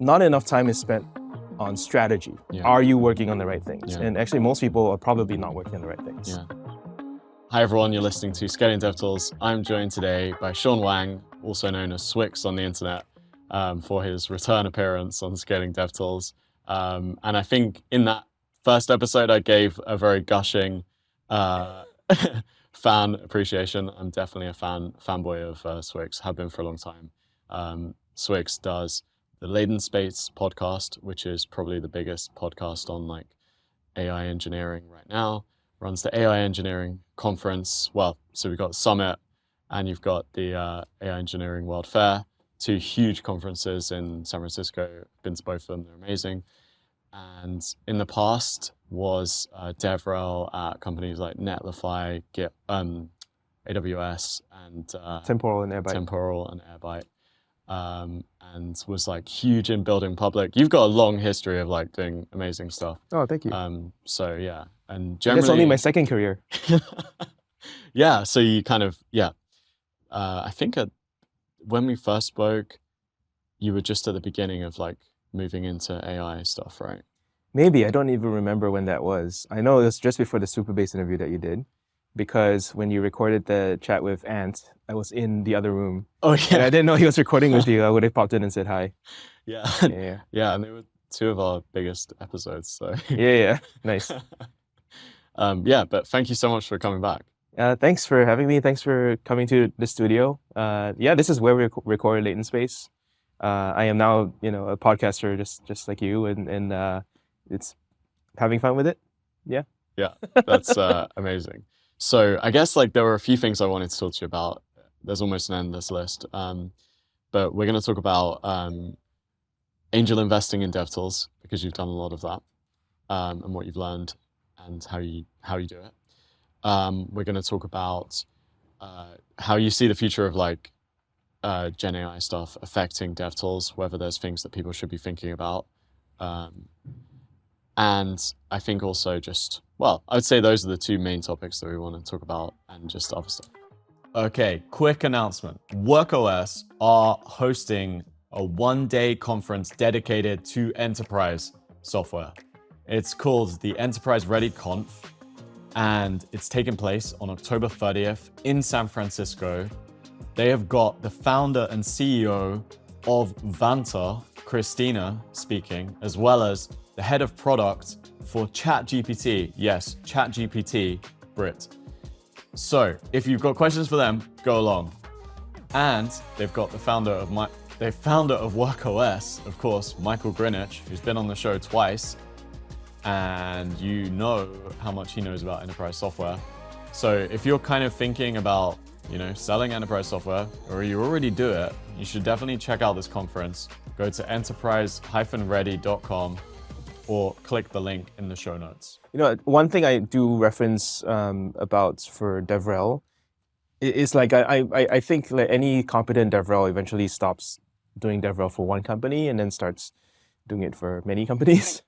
not enough time is spent on strategy. Yeah. Are you working on the right things? Yeah. And actually, most people are probably not working on the right things. Yeah. Hi everyone, you're listening to Scaling DevTools. I'm joined today by Shawn Wang, also known as Swyx on the internet, for his return appearance on Scaling DevTools. And I think in that first episode, I gave a very gushing fan appreciation. I'm definitely a fanboy of Swyx, have been for a long time. Swyx does the Latent Space podcast, which is probably the biggest podcast on like AI engineering right now. Runs the AI engineering conference. Well, so we've got Summit and you've got the AI Engineering World Fair, two huge conferences in San Francisco. Been to both of them, they're amazing. And in the past was DevRel at companies like Netlify, AWS, and Temporal and Airbyte. Temporal and Airbyte. And was like huge in building public. You've got a long history of like doing amazing stuff. Oh, thank you. So yeah, and generally that's only my second career. Yeah, so you kind of I think when we first spoke, you were just at the beginning of like moving into AI stuff, right? Maybe, I don't even remember when that was. I know it was just before the Supabase interview that you did, because when you recorded the chat with Ant, I was in the other room. Oh yeah. And I didn't know he was recording with you. I would have popped in and said hi. Yeah. Yeah. Yeah, and they were two of our biggest episodes, so. Yeah, nice. Yeah, but thank you so much for coming back. Thanks for having me. Thanks for coming to the studio. Yeah, this is where we record Latent Space. I am now, a podcaster just like you, and it's having fun with it. Yeah. Yeah, that's amazing. So I guess like there were a few things I wanted to talk to you about. There's almost an endless list, but we're going to talk about angel investing in DevTools because you've done a lot of that, and what you've learned and how you do it. We're going to talk about how you see the future of like Gen AI stuff affecting DevTools, whether there's things that people should be thinking about. And I think also just, well, I would say those are the two main topics that we want to talk about and just other stuff. Okay, quick announcement. WorkOS are hosting a one-day conference dedicated to enterprise software. It's called the Enterprise Ready Conf, and it's taking place on October 30th in San Francisco. They have got the founder and CEO of Vanta, Christina, speaking, as well as the head of product for ChatGPT. Yes, ChatGPT, Brit. So if you've got questions for them, go along. And they've got the founder of WorkOS, of course, Michael Greenwich, who's been on the show twice. And you know how much he knows about enterprise software. So if you're kind of thinking about, selling enterprise software, or you already do it, you should definitely check out this conference. Go to enterprise-ready.com or click the link in the show notes. One thing I do reference about for DevRel is like, I think like any competent DevRel eventually stops doing DevRel for one company and then starts doing it for many companies.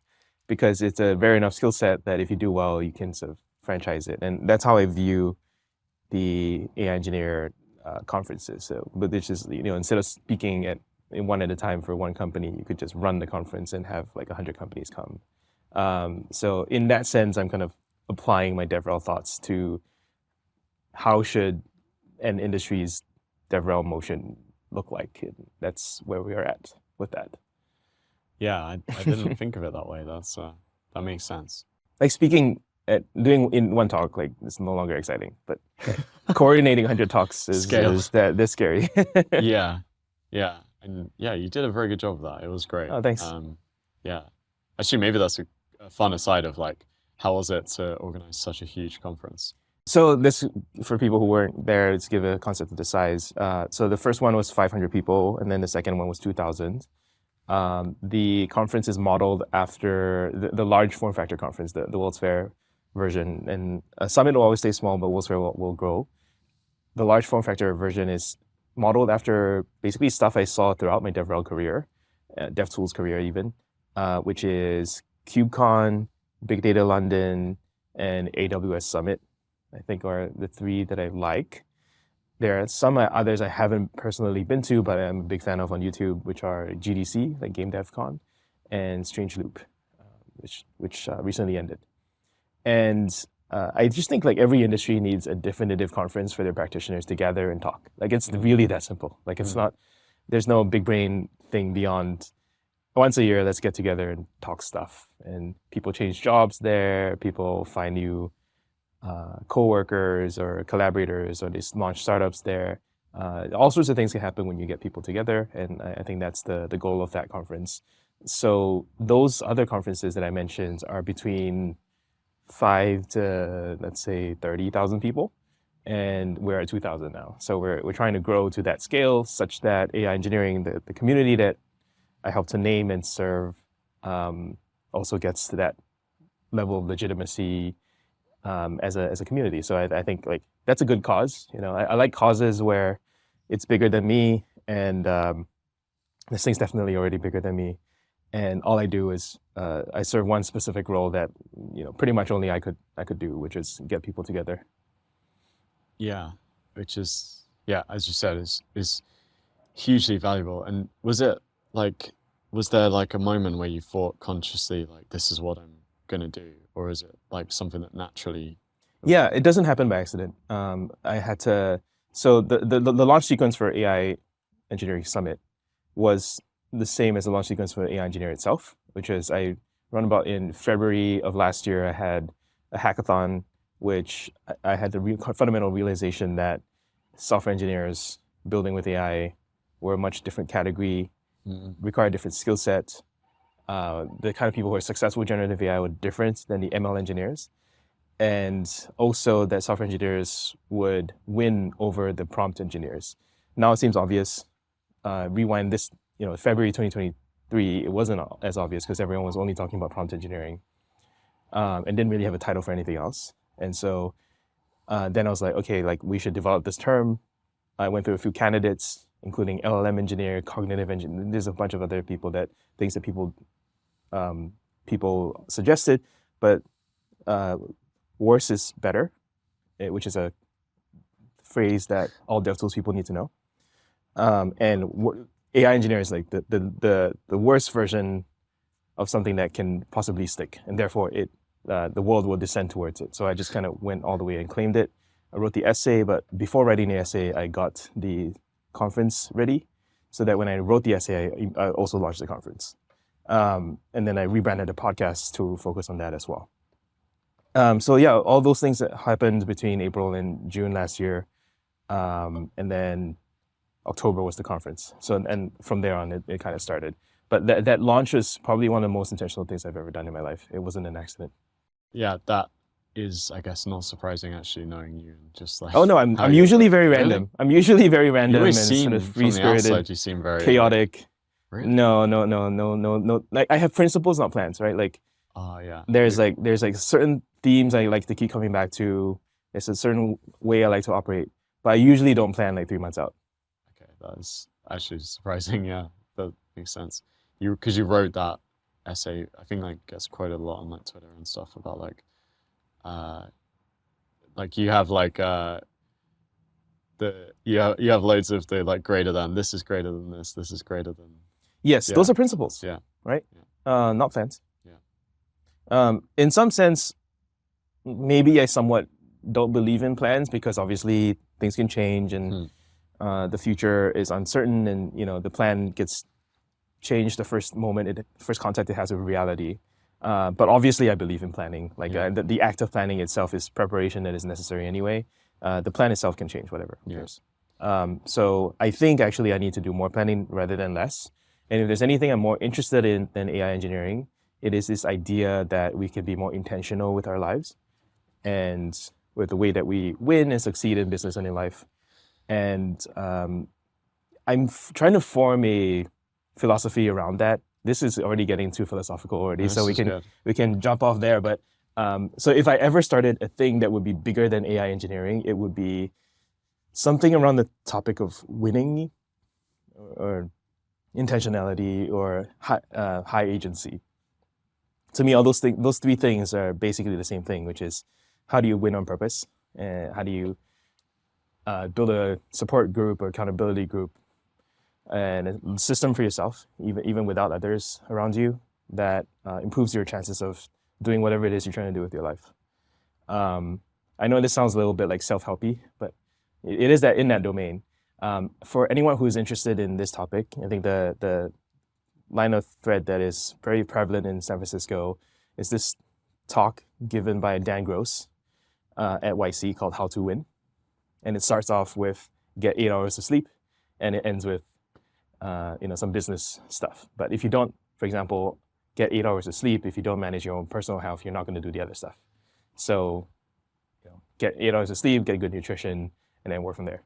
Because it's a rare enough skill set that if you do well, you can sort of franchise it. And that's how I view the AI engineer conferences. So, but it's just, instead of speaking one at a time for one company, you could just run the conference and have like 100 companies come. So in that sense, I'm kind of applying my DevRel thoughts to how should an industry's DevRel motion look like. And that's where we are at with that. Yeah, I didn't think of it that way. That makes sense. Like doing in one talk, like it's no longer exciting, but coordinating 100 talks is this scary. Yeah. And yeah, you did a very good job of that. It was great. Oh, thanks. Yeah. Actually, maybe that's a fun aside of like, how was it to organize such a huge conference? So this, for people who weren't there, let's give a concept of the size. So the first one was 500 people, and then the second one was 2,000. The conference is modeled after the large form factor conference, the World's Fair version. And Summit will always stay small, but World's Fair will grow. The large form factor version is modeled after basically stuff I saw throughout my DevRel career, DevTools career even, which is KubeCon, Big Data London, and AWS Summit, I think are the three that I like. There are some others I haven't personally been to, but I'm a big fan of on YouTube, which are GDC, like Game Dev Con, and Strange Loop, which recently ended. And I just think like every industry needs a definitive conference for their practitioners to gather and talk. Like it's really that simple. Like it's not, there's no big brain thing beyond once a year, let's get together and talk stuff. And people change jobs there, people find new co-workers or collaborators, or they launch startups there. All sorts of things can happen when you get people together, and I think that's the goal of that conference. So those other conferences that I mentioned are between 5 to, let's say, 30,000 people, and we're at 2,000 now. So we're trying to grow to that scale such that AI engineering, the community that I help to name and serve, also gets to that level of legitimacy as a community. So I think like that's a good cause. You know, I like causes where it's bigger than me, and this thing's definitely already bigger than me. And all I do is I serve one specific role that, you know, pretty much only I could do, which is get people together. Yeah, which is, yeah, as you said, is hugely valuable. And was there like a moment where you thought consciously like, this is what I'm gonna do, or is it like something that naturally? Yeah, it doesn't happen by accident. I had to. So the launch sequence for AI Engineering Summit was the same as the launch sequence for AI Engineer itself, which is I run about in February of last year. I had a hackathon, which I had the fundamental realization that software engineers building with AI were a much different category, require a different skill set. The kind of people who are successful with generative AI were different than the ML engineers. And also that software engineers would win over the prompt engineers. Now it seems obvious. Rewind this, you know, February 2023, it wasn't as obvious because everyone was only talking about prompt engineering and didn't really have a title for anything else. And so then I was like, okay, like we should develop this term. I went through a few candidates, including LLM engineer, cognitive engineer. There's a bunch of other things that people suggested, but worse is better, which is a phrase that all DevTools people need to know. And AI engineer is like the worst version of something that can possibly stick, and therefore the world will descend towards it. So I just kind of went all the way and claimed it. I wrote the essay, but before writing the essay, I got the conference ready, so that when I wrote the essay, I also launched the conference. And then I rebranded the podcast to focus on that as well. So yeah, all those things that happened between April and June last year, and then October was the conference. So, and from there on, it kind of started. But that launch was probably one of the most intentional things I've ever done in my life. It wasn't an accident. Yeah, that is, I guess, not surprising actually, knowing you and just like. Oh no, I'm usually very random. I'm usually very random and sort of free-spirited, you seem very chaotic. Like, really? No. Like I have principles, not plans, right? Like. Oh yeah. There's like certain themes I like to keep coming back to. There's a certain way I like to operate, but I usually don't plan like 3 months out. Okay, that's actually surprising. Yeah, that makes sense. Because you wrote that essay, I think like gets quoted a lot on like Twitter and stuff about like you have like you have loads of the like greater than, this is greater than this is greater than. Yes, those are principles. Yeah. Right. Yeah. Not plans. Yeah. In some sense, maybe I somewhat don't believe in plans because obviously things can change and the future is uncertain, and you know the plan gets changed the first contact it has with reality. But obviously I believe in planning. Like the act of planning itself is preparation that is necessary anyway. The plan itself can change, whatever. Who cares? So I think actually I need to do more planning rather than less. And if there's anything I'm more interested in than AI engineering, it is this idea that we can be more intentional with our lives and with the way that we win and succeed in business and in life. And I'm trying to form a philosophy around that. This is already getting too philosophical already, so we can jump off there. But so if I ever started a thing that would be bigger than AI engineering, it would be something around the topic of winning or intentionality or high agency. To me, all those three things are basically the same thing, which is how do you win on purpose, and how do you build a support group or accountability group and a system for yourself, even without others around you, that improves your chances of doing whatever it is you're trying to do with your life. I know this sounds a little bit like self-helpy, but it is that in that domain. For anyone who is interested in this topic, I think the line of thread that is very prevalent in San Francisco is this talk given by Dan Gross at YC called How to Win. And it starts off with get 8 hours of sleep, and it ends with some business stuff. But if you don't, for example, get 8 hours of sleep, if you don't manage your own personal health, you're not going to do the other stuff. So get 8 hours of sleep, get good nutrition, and then work from there.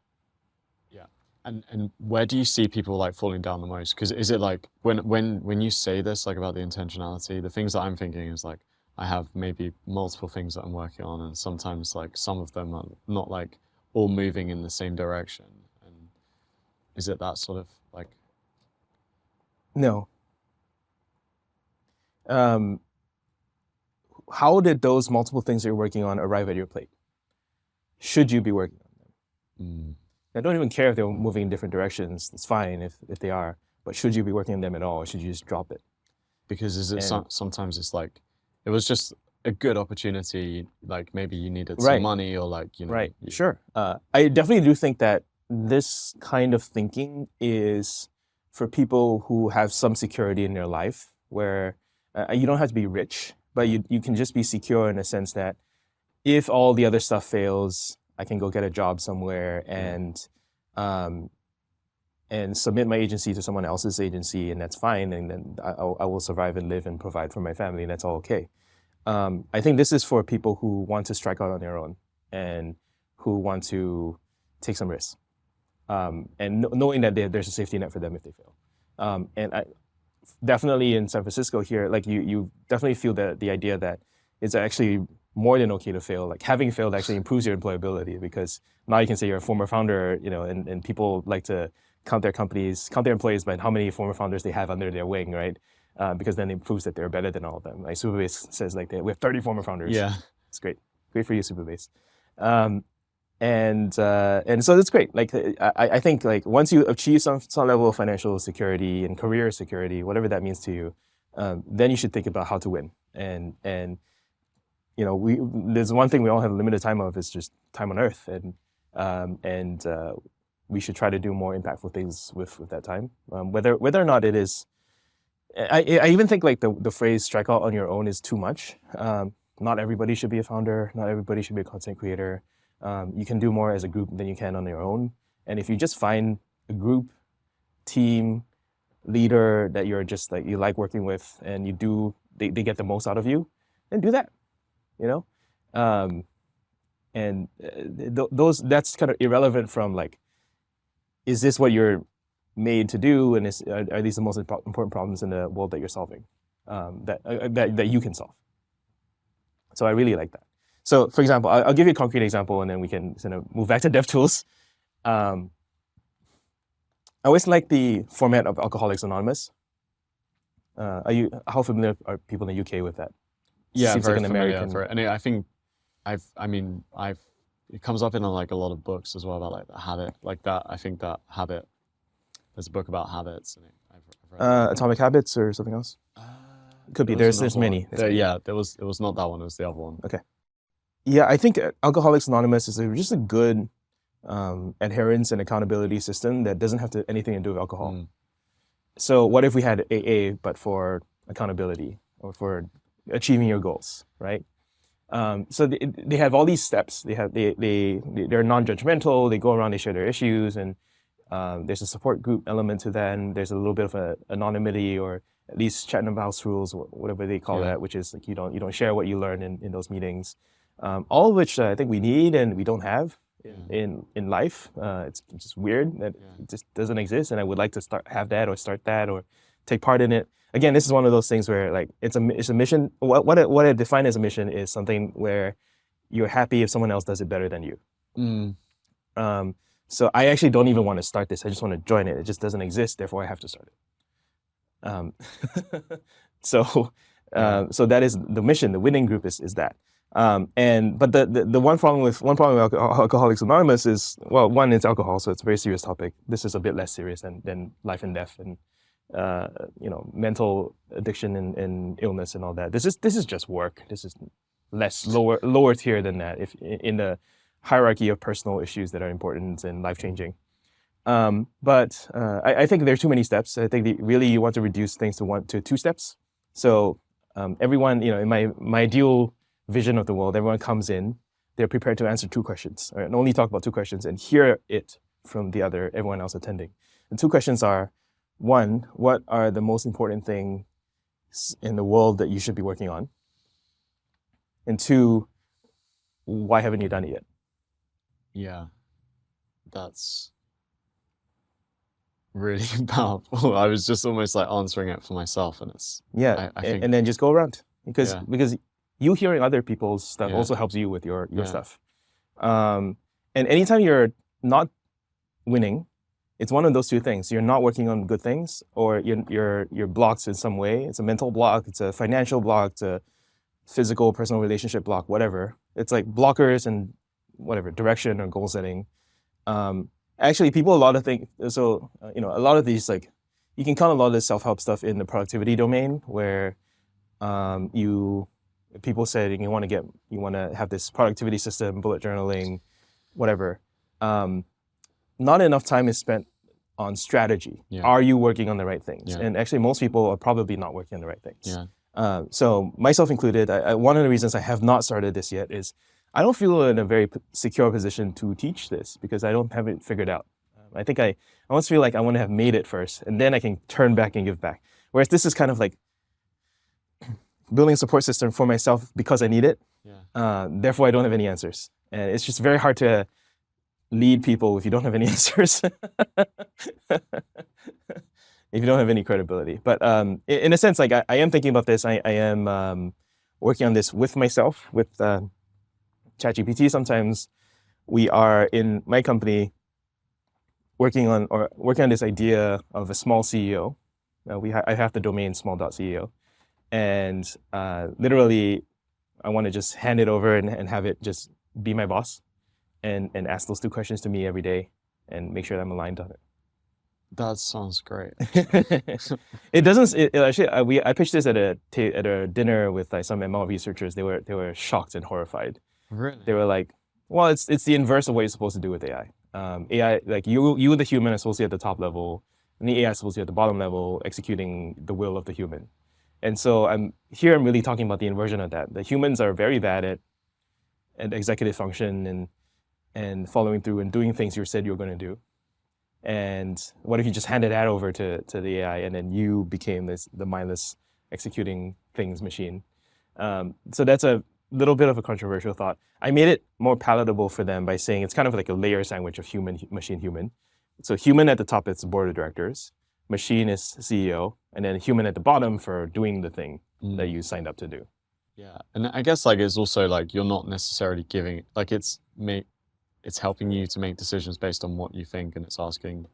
Yeah. And where do you see people like falling down the most? Because is it like when you say this, like about the intentionality, the things that I'm thinking is like, I have maybe multiple things that I'm working on, and sometimes like some of them are not like all moving in the same direction. And is it that sort of like? No. How did those multiple things that you're working on arrive at your plate? Should you be working on them? I don't even care if they're moving in different directions. It's fine if they are. But should you be working on them at all, or should you just drop it? Because sometimes it's like, it was just a good opportunity, like maybe you needed some money or like, Right, sure. I definitely do think that this kind of thinking is for people who have some security in their life, where you don't have to be rich, but you can just be secure in a sense that if all the other stuff fails, I can go get a job somewhere and submit my agency to someone else's agency, and that's fine, and then I will survive and live and provide for my family, and that's all okay. I think this is for people who want to strike out on their own and who want to take some risks, and knowing that there's a safety net for them if they fail. And I definitely in San Francisco here, like you definitely feel the idea that it's actually more than okay to fail. Like having failed actually improves your employability, because now you can say you're a former founder, and people like to count their employees by how many former founders they have under their wing, right? Because then it proves that they're better than all of them. Like Supabase says, like we have 30 former founders. Yeah, it's great for you, Supabase. And so that's great. Like I think like once you achieve some level of financial security and career security, whatever that means to you, then you should think about how to win. And there's one thing we all have limited time of, is just time on Earth, and we should try to do more impactful things with that time. Whether or not it is, I even think like the phrase "strike out on your own" is too much. Not everybody should be a founder. Not everybody should be a content creator. You can do more as a group than you can on your own. And if you just find a group, team, leader that you're just like you like working with, and they get the most out of you, then do that. That's kind of irrelevant from like, is this what you're made to do, and are these the most important problems in the world that you're solving, that you can solve? So I really like that. So for example, I'll give you a concrete example, and then we can sort of move back to DevTools. I always like the format of Alcoholics Anonymous. How familiar are people in the UK with that? Yeah, seems very like an familiar. American. And I think it comes up in like a lot of books as well about like the habit, like that. I think that habit. There's a book about habits. And I've read Atomic Habits or something else. Could be. There's many. Yeah, it was not that one. It was the other one. Okay. Yeah, I think Alcoholics Anonymous is just a good adherence and accountability system that doesn't have anything to do with alcohol. So what if we had AA but for accountability or for achieving your goals, right? So they have all these steps. They're non-judgmental. They go around, they share their issues, and there's a support group element to that. And there's a little bit of anonymity, or at least Chatham House rules, whatever they call that, which is like you don't share what you learn in those meetings. All of which I think we need and we don't have in life. It's just weird that it just doesn't exist, and I would like to start that or take part in it. Again, this is one of those things where like it's a mission. What I define as a mission is something where you're happy if someone else does it better than you. So I actually don't even want to start this. I just want to join it. It just doesn't exist, therefore I have to start it. So that is the mission. The winning group is that. But the one problem with Alcoholics Anonymous is, well, one, it's alcohol, so it's a very serious topic. This is a bit less serious than life and death and mental addiction and illness and all that. This is just work. This is lower tier than that, if in the hierarchy of personal issues that are important and life changing. But I think there are too many steps. I think really you want to reduce things to 2 steps. So everyone, in my ideal vision of the world, everyone comes in, they're prepared to answer 2 questions, right, and only talk about 2 questions and hear it from everyone else attending. The 2 questions are, 1, what are the most important things in the world that you should be working on? And 2, why haven't you done it yet? Yeah, that's really powerful. I was just almost like answering it for myself, and it's I think, and then just go around because you hearing other people's stuff also helps you with your stuff. And anytime you're not winning, it's one of those 2 things. You're not working on good things, or you're blocked in some way. It's a mental block, it's a financial block, it's a physical, personal relationship block, whatever. It's like blockers and whatever, direction or goal setting. Actually, people a lot of these, like, you can count a lot of this self-help stuff in the productivity domain, where people said you want to have this productivity system, bullet journaling, whatever. Not enough time is spent on strategy. Are you working on the right things? And actually, most people are probably not working on the right things. So myself included, one of the reasons I have not started this yet is I don't feel in a very secure position to teach this because I don't have it figured out. I think I almost feel like I want to have made it first, and then I can turn back and give back. Whereas this is kind of like building a support system for myself because I need it. Therefore, I don't have any answers. And it's just very hard to lead people if you don't have any answers. If you don't have any credibility. But in a sense, like I am thinking about this. I am working on this with myself, with ChatGPT. Sometimes we are in my company working on this idea of a small CEO. I have the domain smol.ai. And literally, I want to just hand it over and have it just be my boss and ask those 2 questions to me every day and make sure that I'm aligned on it. That sounds great. It doesn't. Actually, I pitched this at a dinner with like some ML researchers. They were shocked and horrified. Really? They were like, "Well, it's the inverse of what you're supposed to do with AI. AI, like you the human are supposed to be at the top level, and the AI is supposed to be at the bottom level, executing the will of the human." And so I'm really talking about the inversion of that. The humans are very bad at executive function and following through and doing things you said you were going to do. And what if you just handed that over to the AI, and then you became the mindless executing things machine? So that's a little bit of a controversial thought. I made it more palatable for them by saying it's kind of like a layer sandwich of human, machine, human. So human at the top, it's the board of directors. Machine is CEO, and then human at the bottom for doing the thing that you signed up to do. Yeah, and I guess like it's also like you're not necessarily giving, like it's helping you to make decisions based on what you think, and it's asking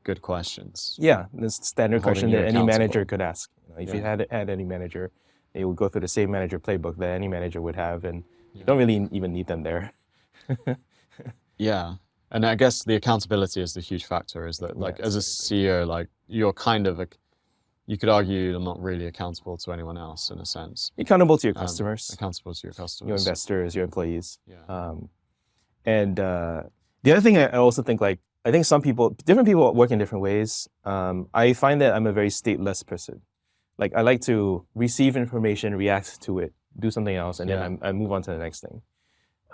good questions. Yeah, this standard question that any manager could ask. If you had any manager, they would go through the same manager playbook that any manager would have, and you don't really even need them there. Yeah. And I guess the accountability is the huge factor, is that like as a CEO, like you're kind of you could argue you're not really accountable to anyone else in a sense. Accountable to your customers. Accountable to your customers. Your investors, your employees. Yeah. And the other thing I also think, like, I think different people work in different ways. I find that I'm a very stateless person. Like I like to receive information, react to it, do something else, and then I move on to the next thing.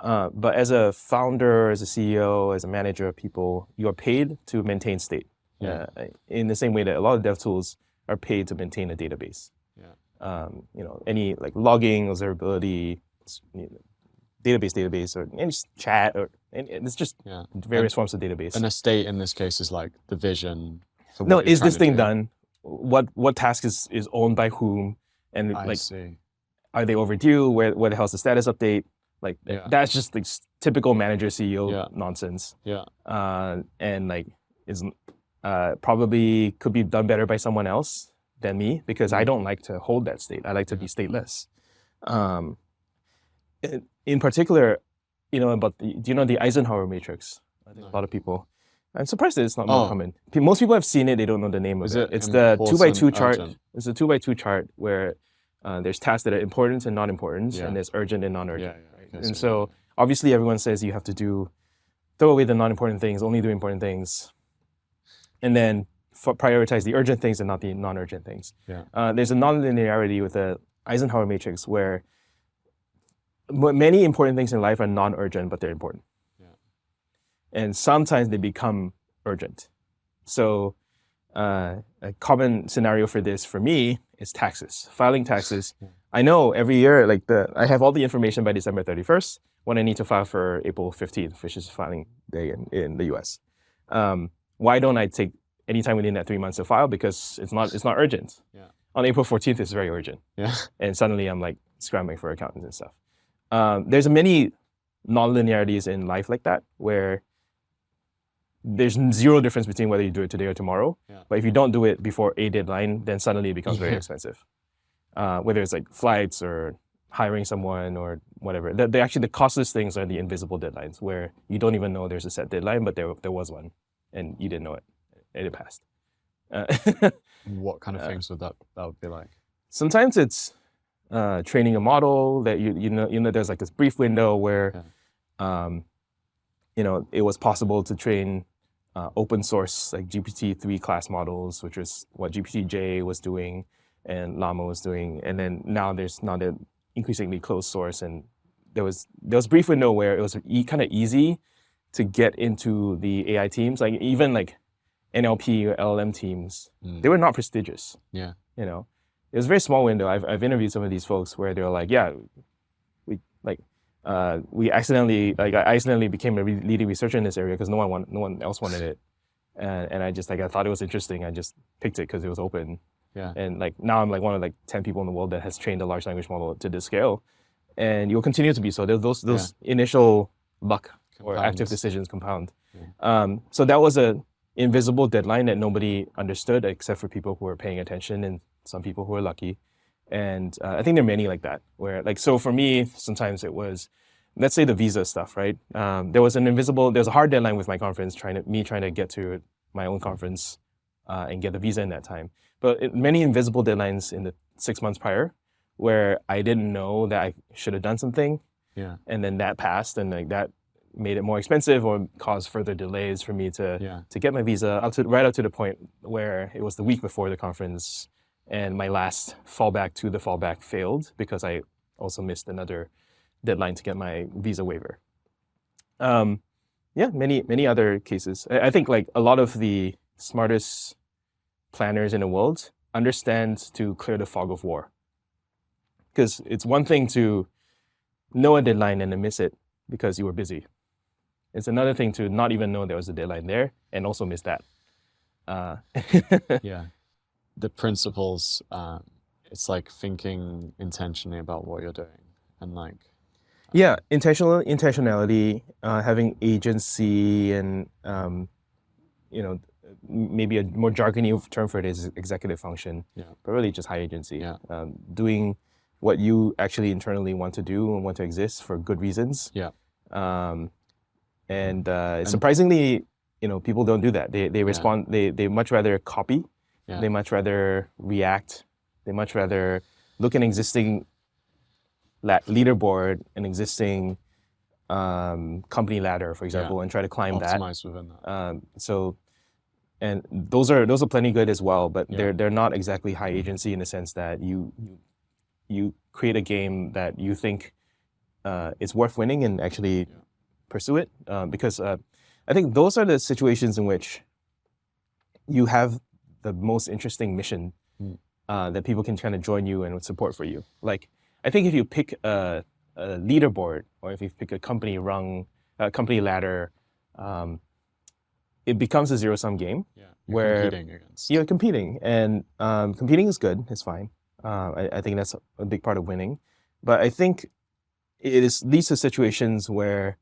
But as a founder, as a CEO, as a manager of people, you're paid to maintain state. In the same way that a lot of DevTools are paid to maintain a database. Any like logging, observability, database, or any chat, or it's just various forms of database. And a state in this case is like the vision. For no, is this thing done? What task is owned by whom? And are they overdue? Where the hell's the status update? Like that's just like typical manager CEO nonsense. And like is probably could be done better by someone else than me, because I don't like to hold that state. I like to be stateless. in particular, about do you know the Eisenhower matrix? I think No. a lot of people. I'm surprised that it's not more common. Most people have seen it; they don't know the name of Is it. it It's the 2x2 chart. urgent? It's a 2x2 chart where there's tasks that are important and non-important, Yeah. and there's urgent and non-urgent. Yeah. Right? Okay, And so obviously everyone says you have to throw away the non-important things, only do important things, and then prioritize the urgent things and not the non-urgent things. Yeah. There's a non-linearity with the Eisenhower matrix where many important things in life are non-urgent, but they're important. Yeah. And sometimes they become urgent. So a common scenario for this for me is taxes, filing taxes. Yeah. I know every year, I have all the information by December 31st when I need to file for April 15th, which is filing day in the US. Why don't I take any time within that 3 months to file? Because it's not urgent. Yeah. On April 14th, it's very urgent. Yeah. And suddenly I'm like scrambling for accountants and stuff. There's many non-linearities in life like that where there's zero difference between whether you do it today or tomorrow. Yeah. But if you don't do it before a deadline, then suddenly it becomes very expensive. Whether it's like flights or hiring someone or whatever. Actually, the costless things are the invisible deadlines where you don't even know there's a set deadline, but there was one and you didn't know it and it passed. What kind of things would that would be like? Sometimes it's training a model that you know there's like this brief window where it was possible to train open source like GPT-3 class models, which is what GPT-J was doing and Llama was doing, and then now there's not an increasingly closed source, and there was a brief window where it was kind of easy to get into the AI teams, like even like NLP or LLM teams. They were not prestigious. Yeah. It was a very small window. I've interviewed some of these folks where they were like, yeah, I accidentally became a leading researcher in this area because no one else wanted it, and I thought it was interesting. I just picked it because it was open. Yeah. And now I'm one of 10 people in the world that has trained a large language model to this scale, and you'll continue to be so. Those initial luck or active decisions compound. Yeah. So that was a invisible deadline that nobody understood except for people who were paying attention and some people who were lucky. And I think there are many like that where so for me, sometimes it was, let's say the visa stuff, right? There was a hard deadline with my conference trying to get to my own conference and get the visa in that time. But many invisible deadlines in the 6 months prior where I didn't know that I should have done something. Yeah. And then that passed and that made it more expensive or caused further delays for me to get my visa right up to the point where it was the week before the conference and my last fallback to the fallback failed because I also missed another deadline to get my visa waiver. Many other cases. I think a lot of the smartest planners in the world understand to clear the fog of war. Because it's one thing to know a deadline and then miss it because you were busy. It's another thing to not even know there was a deadline there and also miss that. Yeah. The principles, it's like thinking intentionally about what you're doing and intentionality, having agency, and maybe a more jargony term for it is executive function, but really just high agency. Yeah. Doing what you actually internally want to do and want to exist for good reasons. Yeah. And surprisingly, people don't do that. They respond. They much rather copy. Yeah. They much rather react. They much rather look at an existing leaderboard, an existing company ladder, for example, and try to climb optimize within that. And those are plenty good as well, but they're not exactly high agency in the sense that you create a game that you think it's worth winning and actually pursue it, because I think those are the situations in which you have the most interesting mission that people can kind of join you and support for you. I think if you pick a leaderboard or if you pick a company ladder, it becomes a zero-sum game. Yeah, where competing against. You're competing, and competing is good. It's fine. I think that's a big part of winning. But I think it leads to situations where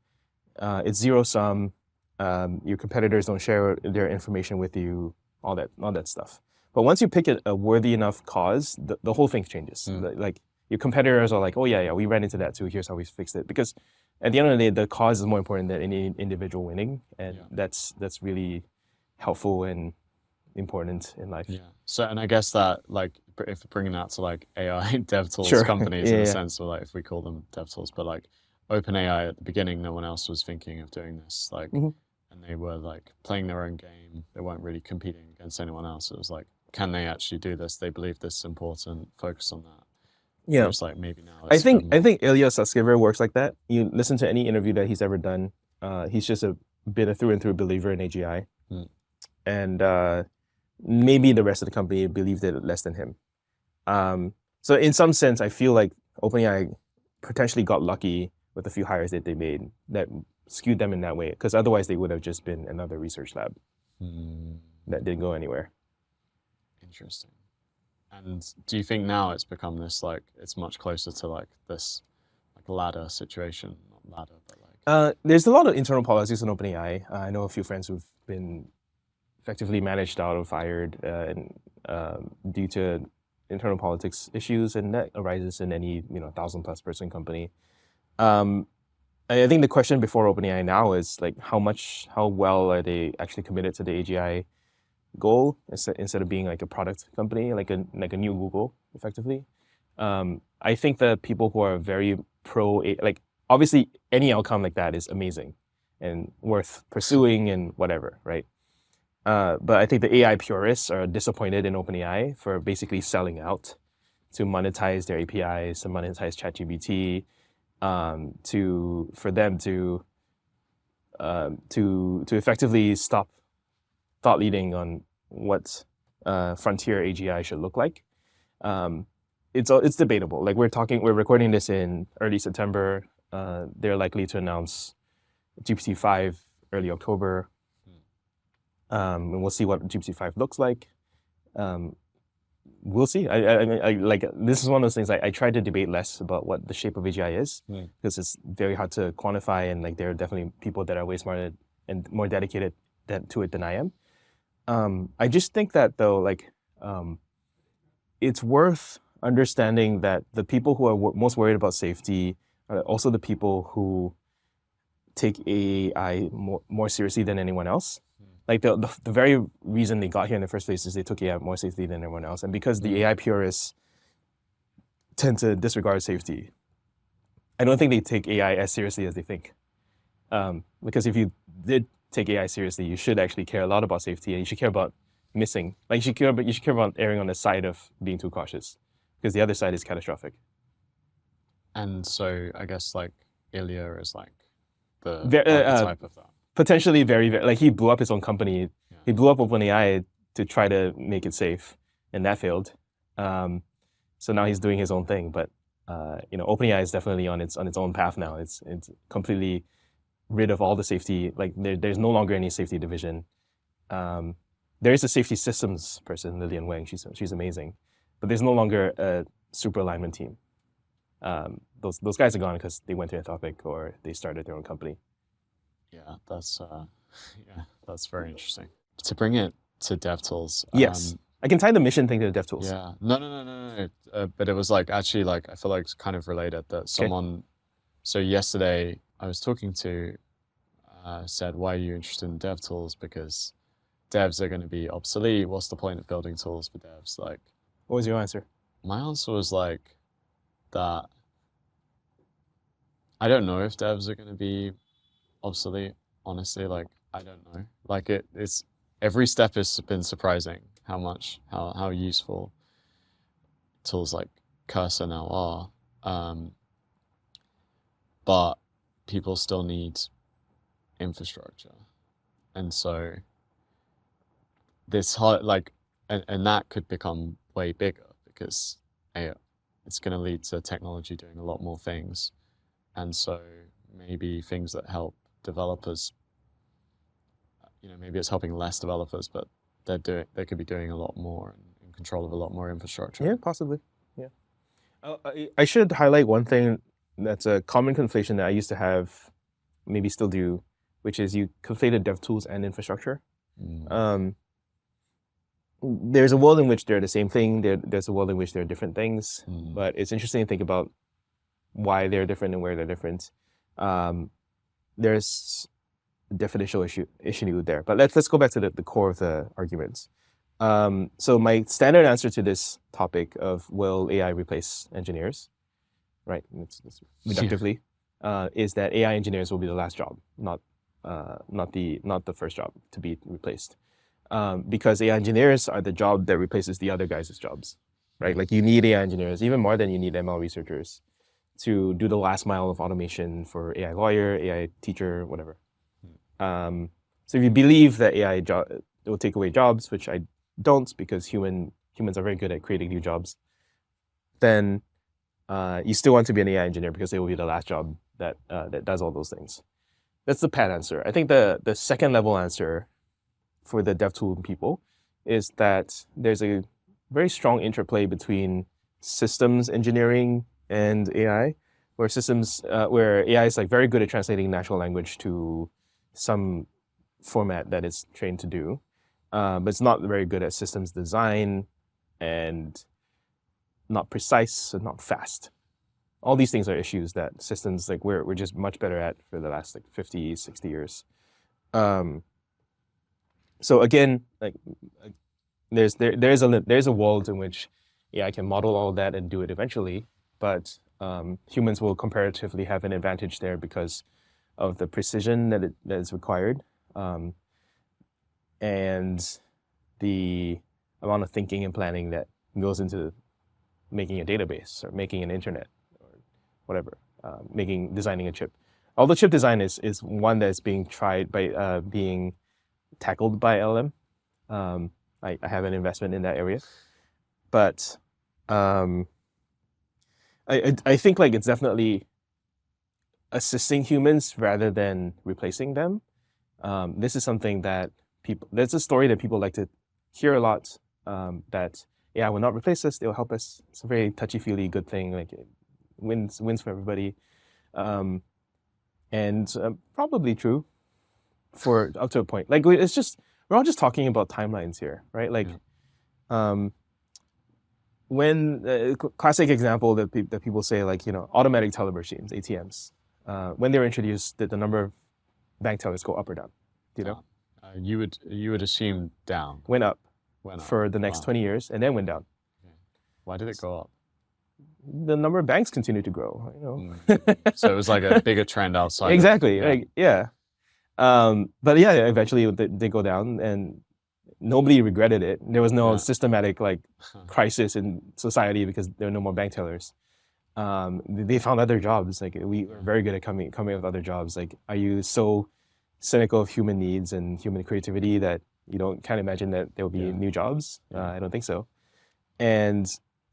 it's zero-sum. Your competitors don't share their information with you. All that stuff. But once you pick a worthy enough cause, the whole thing changes. your competitors are like, oh yeah, we ran into that too. Here's how we fixed it. Because at the end of the day, the cause is more important than any individual winning, and that's really helpful and important in life. Yeah. So, and I guess that like if bringing that to like AI DevTools Sure. companies Yeah, in a yeah. sense, or like if we call them DevTools, but like OpenAI at the beginning, no one else was thinking of doing this. Like, Mhm. and they were like playing their own game. They weren't really competing against anyone else. It was like, can they actually do this? They believe this is important. Focus on that. Yeah. Whereas like maybe now I it's think a bit more- Ilya Sutskever works like that. You listen to any interview that he's ever done. He's just been a through and through believer in AGI, and maybe the rest of the company believed it less than him. So in some sense, I feel like OpenAI potentially got lucky with a few hires that they made that skewed them in that way, because otherwise they would have just been another research lab that didn't go anywhere. Interesting. And do you think now it's become this like it's much closer to like this like ladder situation? Not ladder, but like There's a lot of internal policies in OpenAI. I know a few friends who've been effectively managed out or fired due to internal politics issues, and that arises in any 1,000+ person company. I think the question before OpenAI now is like how well are they actually committed to the AGI goal instead of being like a product company, like a new Google, effectively. I think the people who are very pro, like obviously any outcome like that is amazing and worth pursuing and whatever, right? But I think the AI purists are disappointed in OpenAI for basically selling out to monetize their APIs, to monetize ChatGPT, for them to effectively stop thought leading on what frontier AGI should look like. It's debatable. Like we're recording this in early September. They're likely to announce GPT-5 early October. And we'll see what GPT-5 looks like. We'll see. I like this is one of those things I try to debate less about what the shape of AGI is, because it's very hard to quantify, and like there are definitely people that are way smarter and more dedicated to it than I am. I just think that though, like, it's worth understanding that the people who are most worried about safety are also the people who take AI more seriously than anyone else. Like the very reason they got here in the first place is they took AI more seriously than everyone else. And because the AI purists tend to disregard safety, I don't think they take AI as seriously as they think. Because if you did take AI seriously, you should actually care a lot about safety, and you should care about missing. Like you should care about erring on the side of being too cautious, because the other side is catastrophic. and so I guess like Ilya is like the archetype of that. Potentially very, very, like he blew up his own company. Yeah. He blew up OpenAI to try to make it safe, and that failed. So now he's doing his own thing. But OpenAI is definitely on its own path now. It's completely rid of all the safety. Like there's no longer any safety division. There is a safety systems person, Lillian Wang. She's amazing, but there's no longer a super alignment team. Those guys are gone because they went to Anthropic or they started their own company. Yeah, that's very interesting. To bring it to DevTools. Yes, I can tie the mission thing to the DevTools. Yeah, no. But it was like actually like I feel like it's kind of related that someone. So yesterday I was talking to said, why are you interested in DevTools? Because devs are going to be obsolete. What's the point of building tools for devs? Like, what was your answer? My answer was like that. I don't know if devs are going to be obsolete, honestly. Like I don't know. Like it's every step has been surprising how useful tools like Cursor now are. But people still need infrastructure, and so this hard and that could become way bigger because it's going to lead to technology doing a lot more things, and so maybe things that help developers, maybe it's helping less developers, but they could be doing a lot more and in control of a lot more infrastructure. Yeah, possibly. Yeah. I should highlight one thing that's a common conflation that I used to have, maybe still do, which is you conflated DevTools and infrastructure. there's a world in which they're the same thing. There's a world in which they're different things. Mm. But it's interesting to think about why they're different and where they're different. There's a definitional issue there. But let's go back to the core of the arguments. So my standard answer to this topic of will AI replace engineers, right? It's reductively, is that AI engineers will be the last job, not the first job to be replaced. Because AI engineers are the job that replaces the other guys' jobs, right? Like you need AI engineers even more than you need ML researchers to do the last mile of automation for AI lawyer, AI teacher, whatever. So if you believe that AI will take away jobs, which I don't, because humans are very good at creating new jobs, then you still want to be an AI engineer because it will be the last job that does all those things. That's the pat answer. I think the second level answer for the DevTools people is that there's a very strong interplay between systems engineering and AI, where AI is like very good at translating natural language to some format that it's trained to do, but it's not very good at systems design and not precise and not fast. All these things are issues that systems like we're just much better at for the last like 50, 60 years. So again, like there's a world in which AI can model all of that and do it eventually, but humans will comparatively have an advantage there because of the precision that is required, and the amount of thinking and planning that goes into making a database or making an internet or whatever, designing a chip. Although chip design is one that's being tried by being tackled by LM. I have an investment in that area, but I think like it's definitely assisting humans rather than replacing them. This is something that that's a story that people like to hear a lot, that AI will not replace us, they'll help us. It's a very touchy-feely good thing, like it wins for everybody. And probably true for up to a point. Like we're all just talking about timelines here, right? Like when classic example that people say, like, automatic teller machines, ATMs, when they were introduced, did the number of bank tellers go up or down? Do you know? You would assume down. Went up for the next 20 years and then went down. Okay. Why did it go up? The number of banks continued to grow. So it was like a bigger trend outside. Exactly. Like, yeah. But yeah, eventually they go down, and nobody regretted it. There was no systematic like crisis in society because there were no more bank tellers. They found other jobs. Like we were very good at coming up with other jobs. Like, are you so cynical of human needs and human creativity that you can't imagine that there will be new jobs? I don't think so. And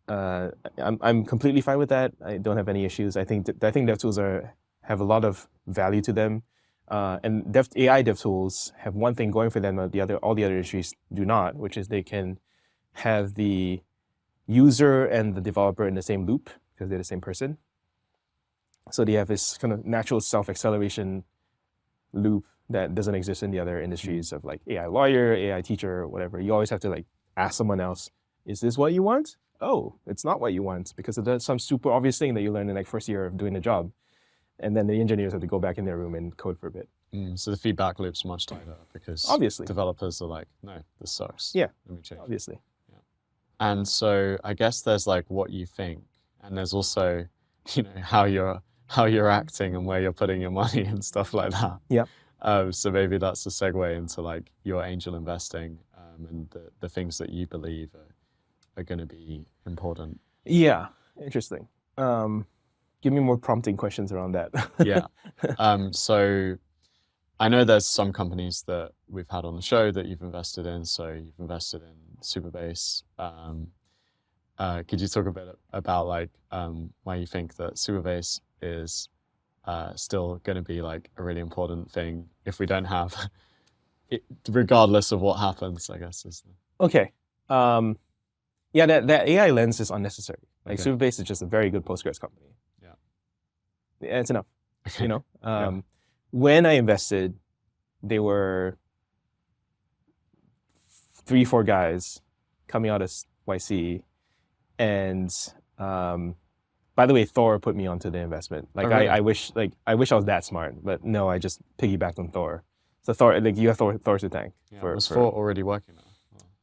I'm completely fine with that. I don't have any issues. I think DevTools have a lot of value to them. And AI DevTools have one thing going for them that all the other industries do not, which is they can have the user and the developer in the same loop because they're the same person. So they have this kind of natural self-acceleration loop that doesn't exist in the other industries of like AI lawyer, AI teacher, whatever. You always have to like ask someone else, is this what you want? Oh, it's not what you want because it's some super obvious thing that you learn in like first year of doing the job. And then the engineers have to go back in their room and code for a bit. So the feedback loop's much tighter because obviously developers are like, no, this sucks. Yeah, let me change. Obviously. Yeah. And so I guess there's like what you think, and there's also, how you're acting and where you're putting your money and stuff like that. Yeah. So maybe that's a segue into like your angel investing and the things that you believe are going to be important. Yeah, interesting. Give me more prompting questions around that. Yeah. So I know there's some companies that we've had on the show that you've invested in. So you've invested in Supabase. Could you talk a bit about like why you think that Supabase is still going to be like a really important thing if we don't have it, regardless of what happens, I guess. Okay. Yeah, that AI lens is unnecessary. Like Supabase is just a very good Postgres company. Yeah, it's enough. When I invested, they were 3-4 guys coming out of YC, and by the way, Thor put me onto the investment. Like, really? I wish I was that smart, but no, I just piggybacked on Thor. So Thor, like, you have Thor to thank. Was Thor already working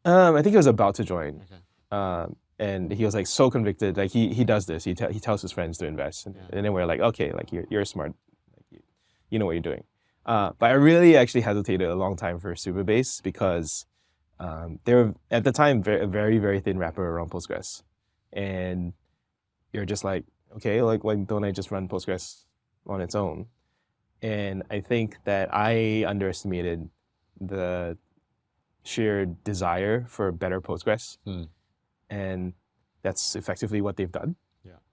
now? I think he was about to join. Okay. And he was like so convicted. Like, he does this. He tells his friends to invest, and then we're like, okay, like, you're smart, like, you know what you're doing. But I really actually hesitated a long time for Supabase because they were at the time a very, very thin wrapper around Postgres, and you're just like, okay, like, why don't I just run Postgres on its own? And I think that I underestimated the sheer desire for better Postgres. And that's effectively what they've done.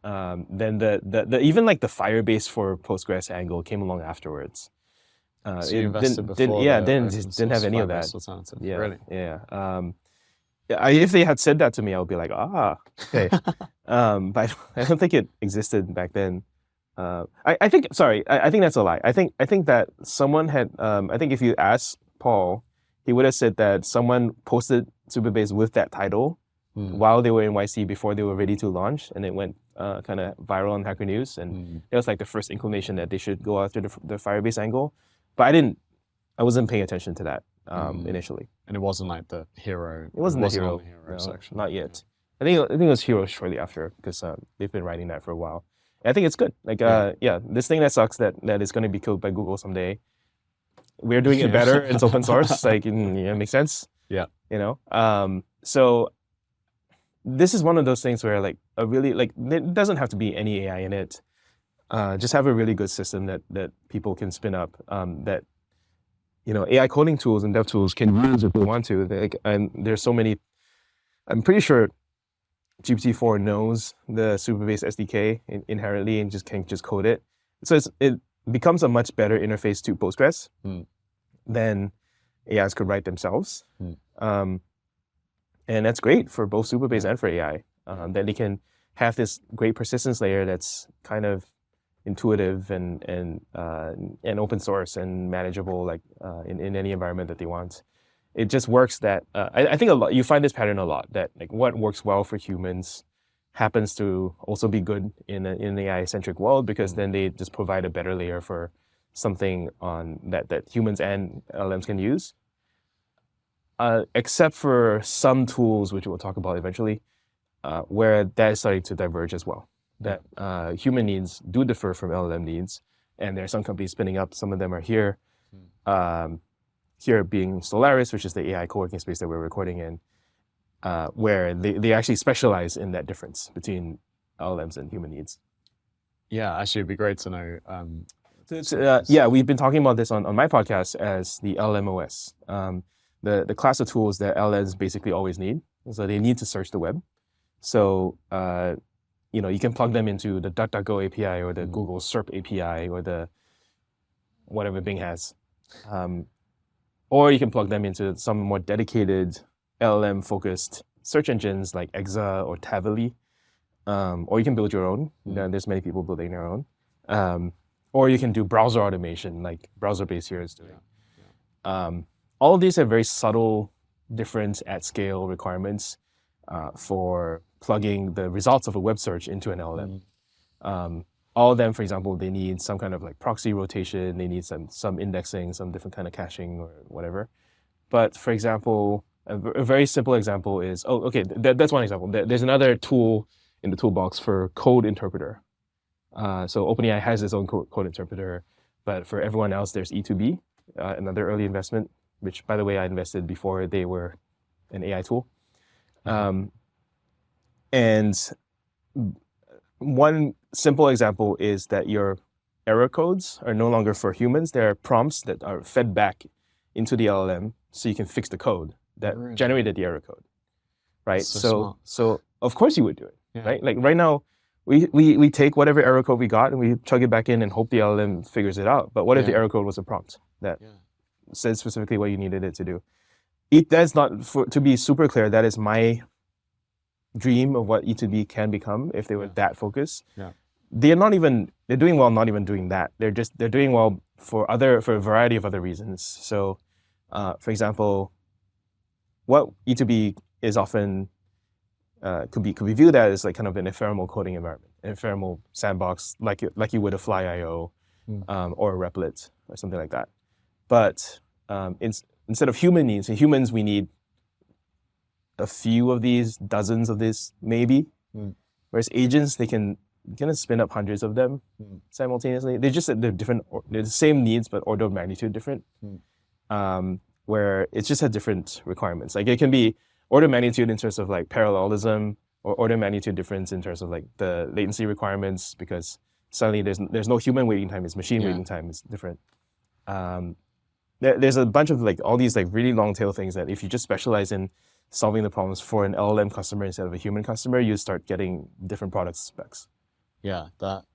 Then the even like the Firebase for Postgres angle came along afterwards. So you invested before didn't have any of that. Alternative. Yeah, Really? yeah. If they had said that to me, I would be like, okay. But I don't think it existed back then. I think that's a lie. I think that someone had. I think if you ask Paul, he would have said that someone posted Supabase with that title while they were in YC before they were ready to launch, and it went kind of viral on Hacker News, and it was like the first inclination that they should go after the Firebase angle. But I wasn't paying attention to that initially. And it wasn't like the hero. It wasn't the hero, on the hero section. not yet. I think it was hero shortly after because they've been writing that for a while. And I think it's good. Like, this thing that sucks that is going to be killed by Google someday. We're doing it better. It's open source. Like, it makes sense. Yeah. You know. So this is one of those things where, like, a really, like, it doesn't have to be any AI in it. Just have a really good system that people can spin up. That, you know, AI coding tools and DevTools can use if they want to. And there's so many. I'm pretty sure GPT-4 knows the Supabase SDK inherently and can just code it. So it becomes a much better interface to Postgres than AIs could write themselves. And that's great for both Supabase and for AI. That they can have this great persistence layer that's kind of intuitive and open source and manageable, like in any environment that they want. It just works that I think a lot. You find this pattern a lot, that like what works well for humans happens to also be good in an AI-centric world, because then they just provide a better layer for something on that humans and LLMs can use. Except for some tools, which we'll talk about eventually, where that is starting to diverge as well. That human needs do differ from LLM needs, and there are some companies spinning up. Some of them are here. Here being Solaris, which is the AI co-working space that we're recording in, where they actually specialize in that difference between LLMs and human needs. Yeah, actually, it'd be great to know. We've been talking about this on my podcast as the LLMOS, the class of tools that LLMs basically always need. So they need to search the web. So you can plug them into the DuckDuckGo API or the Google SERP API or the whatever Bing has. Or you can plug them into some more dedicated LLM-focused search engines like Exa or Tavily. Or you can build your own. There's many people building their own. Or you can do browser automation like BrowserBase here is doing. All of these have very subtle, different at-scale requirements for plugging the results of a web search into an LLM. All of them, for example, they need some kind of like proxy rotation, they need some indexing, some different kind of caching or whatever. But for example, a very simple example is, that's one example. There's another tool in the toolbox for code interpreter. So OpenAI has its own code interpreter, but for everyone else, there's E2B, another early investment, which, by the way, I invested before they were an AI tool. And one simple example is that your error codes are no longer for humans. They're prompts that are fed back into the LLM so you can fix the code that generated the error code, right? So of course you would do it, right? Like right now, we take whatever error code we got and we plug it back in and hope the LLM figures it out. But what if the error code was a prompt that said specifically what you needed it to do? That's not, to be super clear, that is my dream of what E2B can become if they were that focused. They're doing well not even doing that. They're doing well for a variety of other reasons. So for example, what E2B is often could be viewed as like kind of an ephemeral coding environment, an ephemeral sandbox, like you would a Fly.io or a Replit or something like that. But instead of human needs, in humans we need a few of these, dozens of these, maybe. Whereas agents, they can kind of spin up hundreds of them simultaneously. They're different. They're the same needs, but order of magnitude different. Where it's just had different requirements. Like it can be order of magnitude in terms of like parallelism, or order of magnitude difference in terms of like the latency requirements, because suddenly there's no human waiting time, it's machine waiting time is different. There's a bunch of like all these like really long tail things that if you just specialize in solving the problems for an LLM customer instead of a human customer, you start getting different product specs. Yeah, that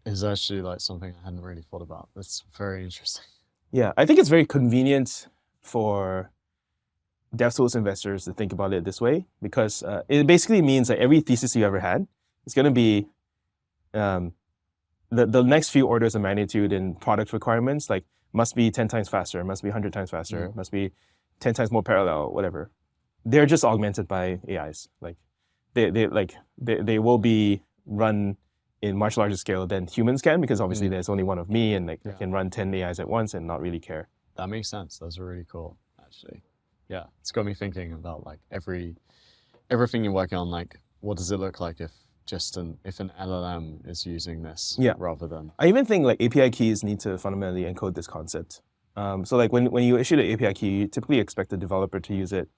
is actually like something I hadn't really thought about. That's very interesting. Yeah, I think it's very convenient for DevTools investors to think about it this way, because it basically means that every thesis you ever had is going to be the next few orders of magnitude in product requirements, like must be 10 times faster, must be 100 times faster, must be 10 times more parallel, whatever. They're just augmented by AIs. Like they will be run in much larger scale than humans can, because obviously there's only one of me, and like I can run 10 AIs at once and not really care. That makes sense. That's really cool, actually. Yeah, it's got me thinking about like everything you're working on. Like, what does it look like if an LLM is using this rather than? I even think like API keys need to fundamentally encode this concept. So like when you issue the API key, you typically expect the developer to use it.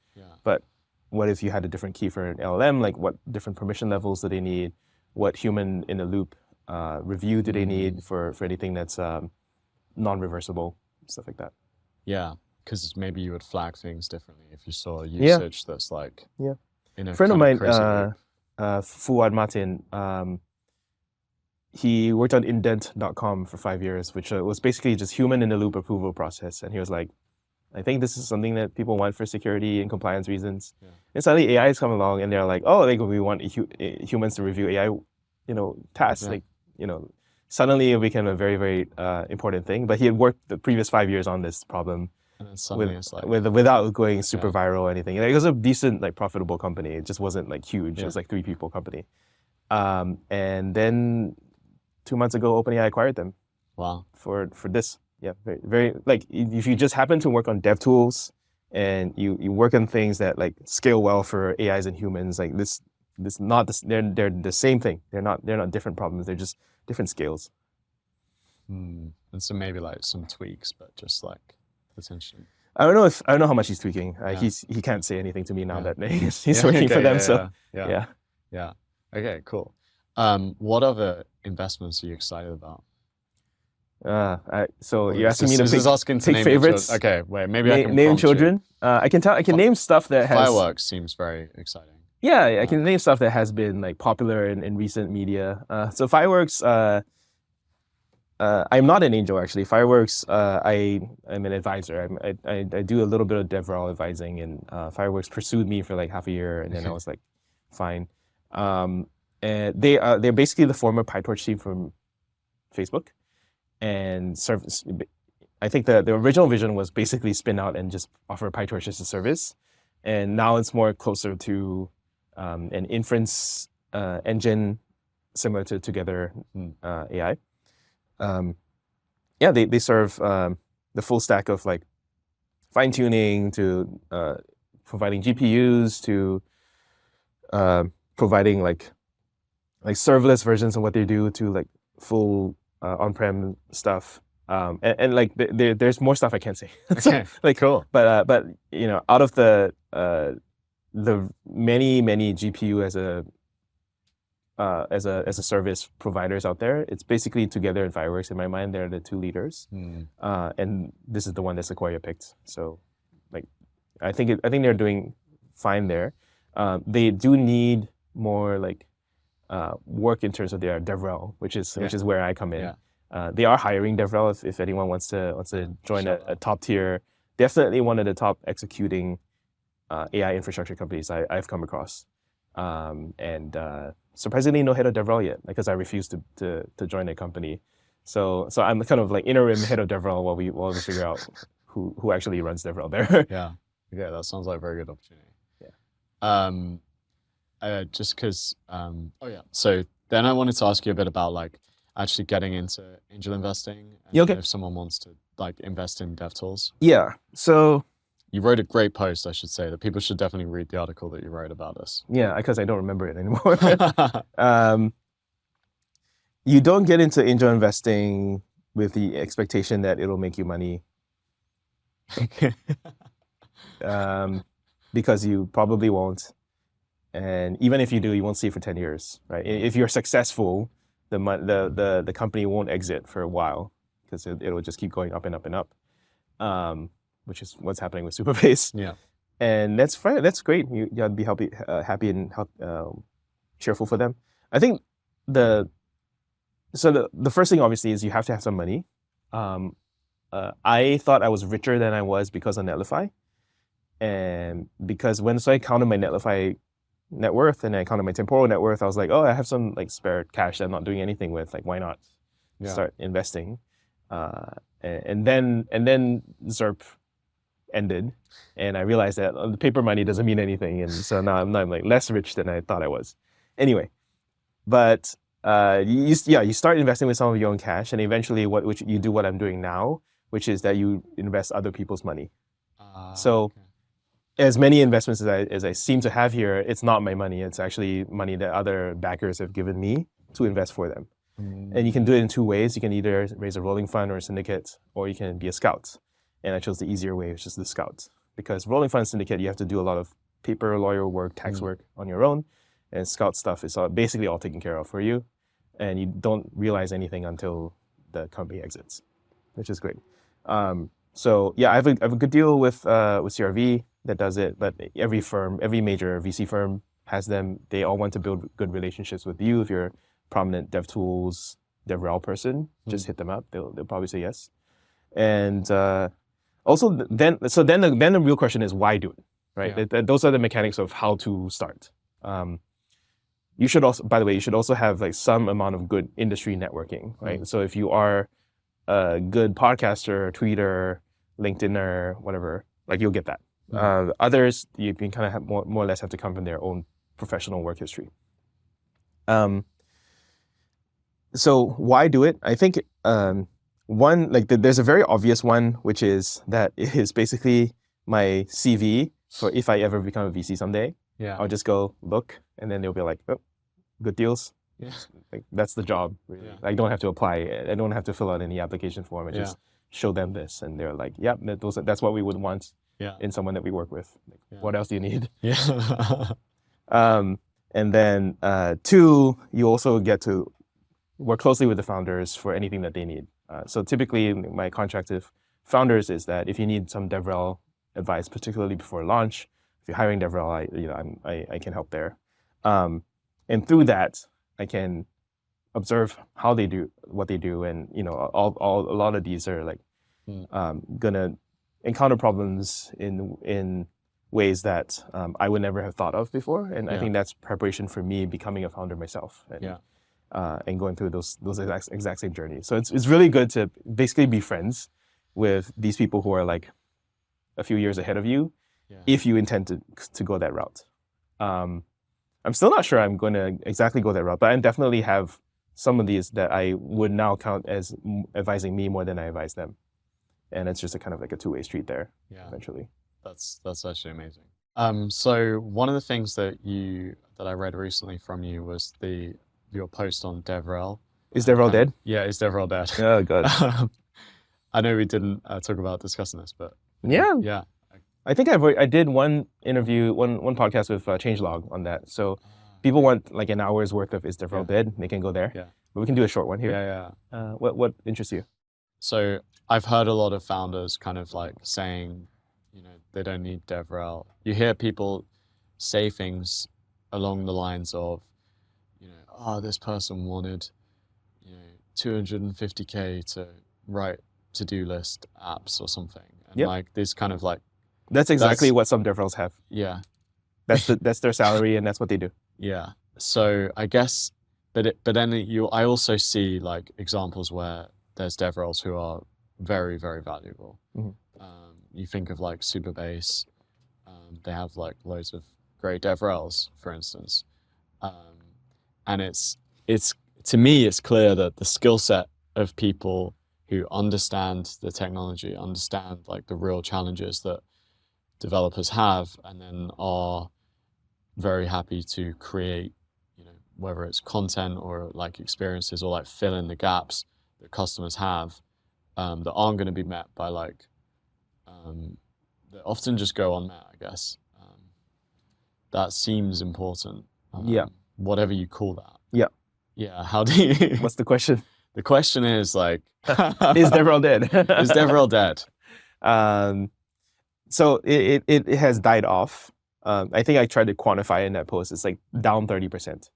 But what if you had a different key for an LLM? Like what different permission levels do they need? What human in the loop review do they need for anything that's non-reversible, stuff like that? Yeah, because maybe you would flag things differently if you saw a usage that's like in a friend of mine, loop. Martin, he worked on indent.com for 5 years, which was basically just human in the loop approval process. And he was like, I think this is something that people want for security and compliance reasons. And suddenly AIs come along and they're like, oh, like we want humans to review AI, tasks. Like, suddenly it became a very, very important thing. But he had worked the previous 5 years on this problem, and then suddenly it's like, without going super viral or anything. Like, it was a decent, like profitable company. It just wasn't like huge. It was like 3 people company. And then 2 months ago, OpenAI acquired them. Wow. For this. Yeah, very, very, like if you just happen to work on DevTools and you work on things that like scale well for AIs and humans, like this not this, they're the same thing. They're not different problems. They're just different scales. And so maybe like some tweaks, but just like potentially. I don't know how much he's tweaking. He can't say anything to me now that he's working for them. Yeah. Okay, cool. What other investments are you excited about? So you're asking me to pick favorites? Okay, wait, maybe I can name children. I can name stuff that has. Fireworks seems very exciting. Yeah, I can name stuff that has been like popular in recent media. So Fireworks, I'm not an angel actually. Fireworks, I'm an advisor. I do a little bit of DevRel advising, and Fireworks pursued me for like half a year, and then I was like, fine. And they're basically the former PyTorch team from Facebook. And service, I think the original vision was basically spin out and just offer PyTorch as a service. And now it's more closer to an inference engine similar to Together AI. They serve the full stack of like fine tuning to providing GPUs to providing like serverless versions of what they do to like full on-prem stuff, and like there's more stuff I can't say. Okay, like cool. But out of the many GPU as a service providers out there, it's basically Together and Fireworks in my mind. They're the 2 leaders, and this is the one that Sequoia picked. So, like, I think they're doing fine there. They do need more like work in terms of their DevRel, which is where I come in. They are hiring DevRel if anyone wants to join a top tier, definitely one of the top executing AI infrastructure companies I've come across. And surprisingly, no head of DevRel yet, because I refused to join a company. So I'm kind of like interim head of DevRel while we figure out who actually runs DevRel there. Yeah, that sounds like a very good opportunity. Just because, oh yeah. So then I wanted to ask you a bit about like actually getting into angel investing. And Yeah, okay. if someone wants to like invest in DevTools. Yeah. So You wrote a great post, I should say, that people should definitely read the article that you wrote about us. yeah, because I don't remember it anymore. You don't get into angel investing with the expectation that it'll make you money. Because you probably won't. And even if you do, you won't see it for 10 years, right? If you're successful, the company won't exit for a while because it'll just keep going up and up and up, which is what's happening with Supabase. Yeah. And that's fine. That's great. You'd be happy and cheerful for them. I think the first thing obviously is you have to have some money. I thought I was richer than I was because of Netlify, and because so I counted my Netlify net worth and I counted my Temporal net worth, I was like, oh, I have some like spare cash that I'm not doing anything with. Like, why not start investing? And then ZERP ended, and I realized that the paper money doesn't mean anything, and so now I'm like less rich than I thought I was. Anyway, but you start investing with some of your own cash, and eventually which you do what I'm doing now, which is that you invest other people's money. So as many investments as I seem to have here, it's not my money. It's actually money that other backers have given me to invest for them. And you can do it in two ways. You can either raise a rolling fund or a syndicate, or you can be a scout. And I chose the easier way, which is the scout. Because rolling fund syndicate, you have to do a lot of paper, lawyer work, tax work on your own. And scout stuff is basically all taken care of for you. And you don't realize anything until the company exits, which is great. So yeah, I have a good deal with CRV that does it, but every major VC firm has them. They all want to build good relationships with you. If you're a prominent DevTools, DevRel person, just hit them up. They'll probably say yes. And also then the real question is, why do it, right? Yeah. Those are the mechanics of how to start. You should also, by the way, have like some amount of good industry networking, right? So if you are a good podcaster, tweeter, LinkedIner, whatever, like you'll get that. Others, you can kind of have more or less have to come from their own professional work history. So why do it? I think one, like there's a very obvious one, which is that it is basically my CV for if I ever become a VC someday. Yeah. I'll just go look, and then they'll be like, oh, good deals. Yeah. Like that's the job. Really. Yeah. I don't have to apply. I don't have to fill out any application form. I just show them this, and they're like, yeah, that's what we would want in someone that we work with. Like, what else do you need? Yeah. And then two, you also get to work closely with the founders for anything that they need. So typically, my contract with founders is that if you need some DevRel advice, particularly before launch, if you're hiring DevRel, I can help there. And through that, I can observe how they do what they do, and a lot of these are like gonna encounter problems in ways that I would never have thought of before, and I think that's preparation for me becoming a founder myself, and going through those exact same journeys. So it's really good to basically be friends with these people who are like a few years ahead of you, if you intend to go that route. I'm still not sure I'm going to exactly go that route, but I definitely have some of these that I would now count as advising me more than I advise them. And it's just a kind of like a two-way street there, eventually. That's actually amazing. So one of the things that I read recently from you was your post on DevRel. Is DevRel dead? Yeah, is DevRel dead? Oh, God. I know we didn't talk about discussing this, but yeah. I think I did one interview, one podcast with Changelog on that. So people want like an hour's worth of Is DevRel Dead? They can go there. Yeah. But we can do a short one here. Yeah. What interests you? So I've heard a lot of founders kind of like saying, they don't need DevRel. You hear people say things along the lines of, this person wanted, 250K to write to-do list apps or something. And like this kind of like, that's exactly what some DevRels have. Yeah. That's their salary, and that's what they do. Yeah. So I guess, but then I also see like examples where there's DevRels who are very, very valuable. Mm-hmm. You think of like Supabase, they have like loads of great DevRels, for instance. And it's to me, it's clear that the skill set of people who understand the technology, understand like the real challenges that developers have, and then are very happy to create, you know, whether it's content or like experiences or like fill in the gaps that customers have, that aren't going to be met by like, that often just go unmet, I guess. That seems important. Yeah. Whatever you call that. Yeah. Yeah. How do you? What's the question? The question is like, Is DevRel dead? is DevRel dead? So it has died off. I think I tried to quantify in that post. It's like down 30%.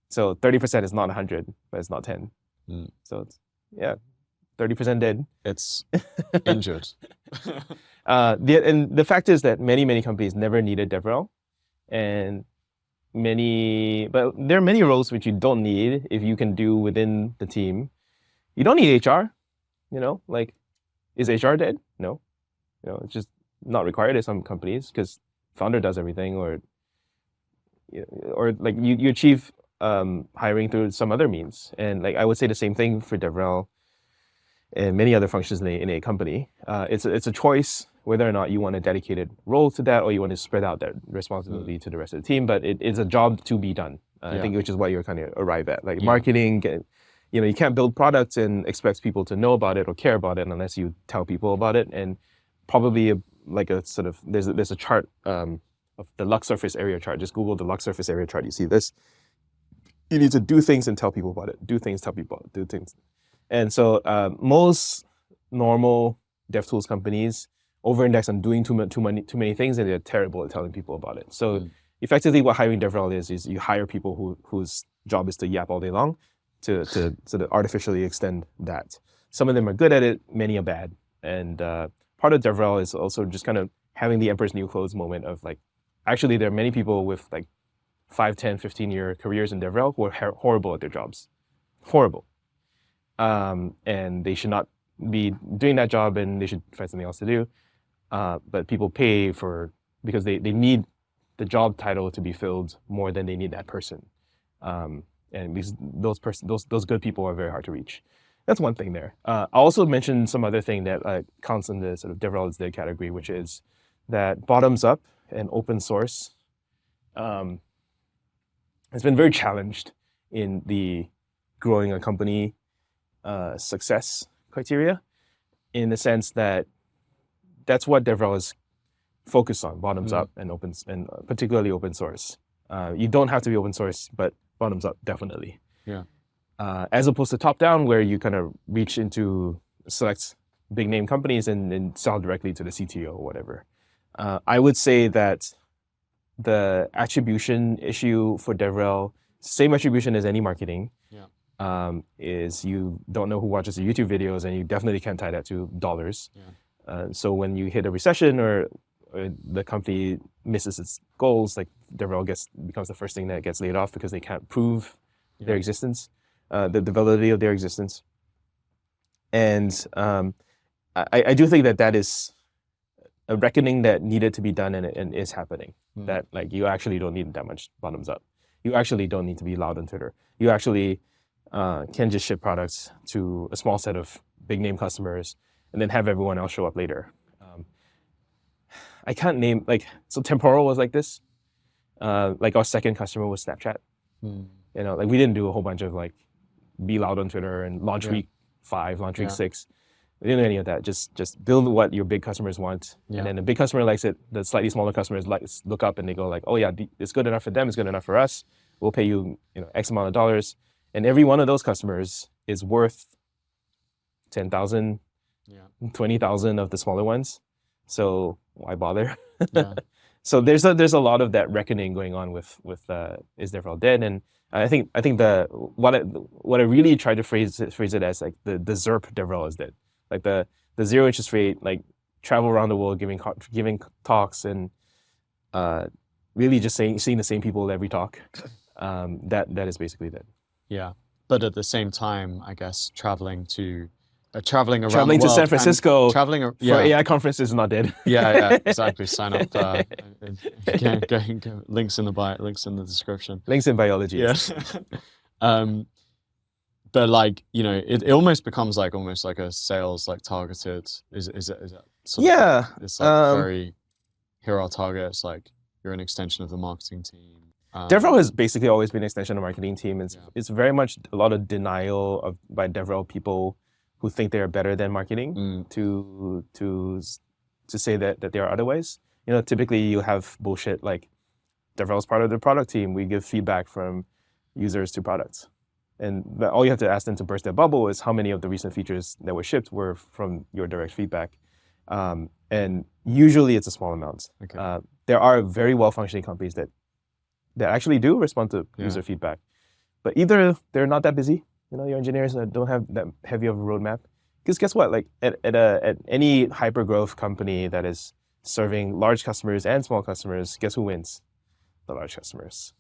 So 30% is not 100, but it's not 10. So it's, yeah, 30% dead. It's injured. And the fact is that many companies never needed DevRel, and but there are many roles which you don't need if you can do within the team. You don't need HR, you know, like, is HR dead? No, you know, it's just not required at some companies because founder does everything, or like you achieve hiring through some other means. And like I would say the same thing for DevRel and many other functions in a company. It's a choice whether or not you want a dedicated role to that or you want to spread out that responsibility to the rest of the team. But it's a job to be done. I think, which is what you're kind of arrive at. Like marketing, you know, you can't build products and expect people to know about it or care about it unless you tell people about it. And probably like a sort of there's a chart of the Lux surface area chart. Just Google the Lux surface area chart. You see this. You need to do things and tell people about it. Do things, tell people about it. Do things. And so most normal DevTools companies over-index on doing too many things, and they're terrible at telling people about it. So effectively, what hiring DevRel is you hire people whose job is to yap all day long to sort of artificially extend that. Some of them are good at it, many are bad. And part of DevRel is also just kind of having the Emperor's New Clothes moment of like, actually, there are many people with like 5, 10, 15-year careers in DevRel who are horrible at their jobs. Horrible. And they should not be doing that job, and they should find something else to do. But people pay because they need the job title to be filled more than they need that person. And because those good people are very hard to reach. That's one thing there. I'll also mention some other thing that counts in the sort of DevRel is dead category, which is that bottoms up and open source has been very challenged in the growing a company success criteria, in the sense that that's what DevRel is focused on, bottoms up and particularly open source. You don't have to be open source, but bottoms up, definitely. Yeah. As opposed to top down, where you kind of reach into select big name companies and sell directly to the CTO or whatever. I would say that the attribution issue for DevRel, same attribution as any marketing, is you don't know who watches the YouTube videos, and you definitely can't tie that to dollars. So when you hit a recession or the company misses its goals, like DevRel becomes the first thing that gets laid off because they can't prove their existence, the validity of their existence. And I do think that is a reckoning that needed to be done and is happening. That like you actually don't need that much bottoms up. You actually don't need to be loud on Twitter. You actually can just ship products to a small set of big name customers and then have everyone else show up later. I can't name, so Temporal was like this. Like our second customer was Snapchat. You know, like we didn't do a whole bunch of like be loud on Twitter and launch week 5, launch week 6. We didn't do any of that. Just build what your big customers want. And then the big customer likes it. The slightly smaller customers look up and they go like, oh yeah, it's good enough for them. It's good enough for us. We'll pay you, X amount of dollars. And every one of those customers is worth 10,000, 20,000 of the smaller ones. So why bother? So there's a lot of that reckoning going on with is DevRel dead? And I think what I really tried to phrase it as like the ZERP DevRel is dead. Like the zero interest rate, like travel around the world giving talks and really just seeing the same people at every talk. That is basically dead. Yeah, but at the same time, I guess traveling to traveling around Traveling the to world San and Francisco traveling, for AI conferences is not dead. yeah, exactly. Sign up. Go, links in the bio, links in the description. Links in biology. Yeah. But like, you know, it almost becomes like almost like a sales like targeted. Is that sort of like, it's like very, here are our targets. Like you're an extension of the marketing team. DevRel has basically always been an extension of the marketing team. It's very much a lot of denial by DevRel people who think they are better than marketing to say that they are otherwise. You know, typically you have bullshit like DevRel is part of the product team. We give feedback from users to products. And all you have to ask them to burst their bubble is how many of the recent features that were shipped were from your direct feedback. And usually it's a small amount. Okay. There are very well-functioning companies that actually do respond to user feedback. But either they're not that busy, you know, your engineers don't have that heavy of a roadmap. Because guess what? Like at any hyper-growth company that is serving large customers and small customers, guess who wins? The large customers.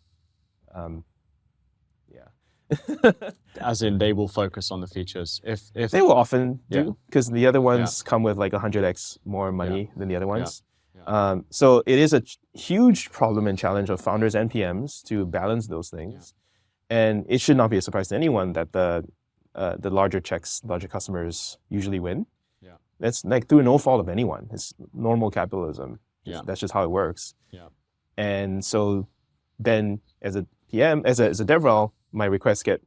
As in they will focus on the features. If they will often do, because the other ones come with like 100x more money than the other ones. So it is a huge problem and challenge of founders and PMs to balance those things. And it should not be a surprise to anyone that the larger checks, larger customers usually win. That's like through no fault of anyone. It's normal capitalism. That's just how it works. And so then as a PM, as a DevRel, my requests get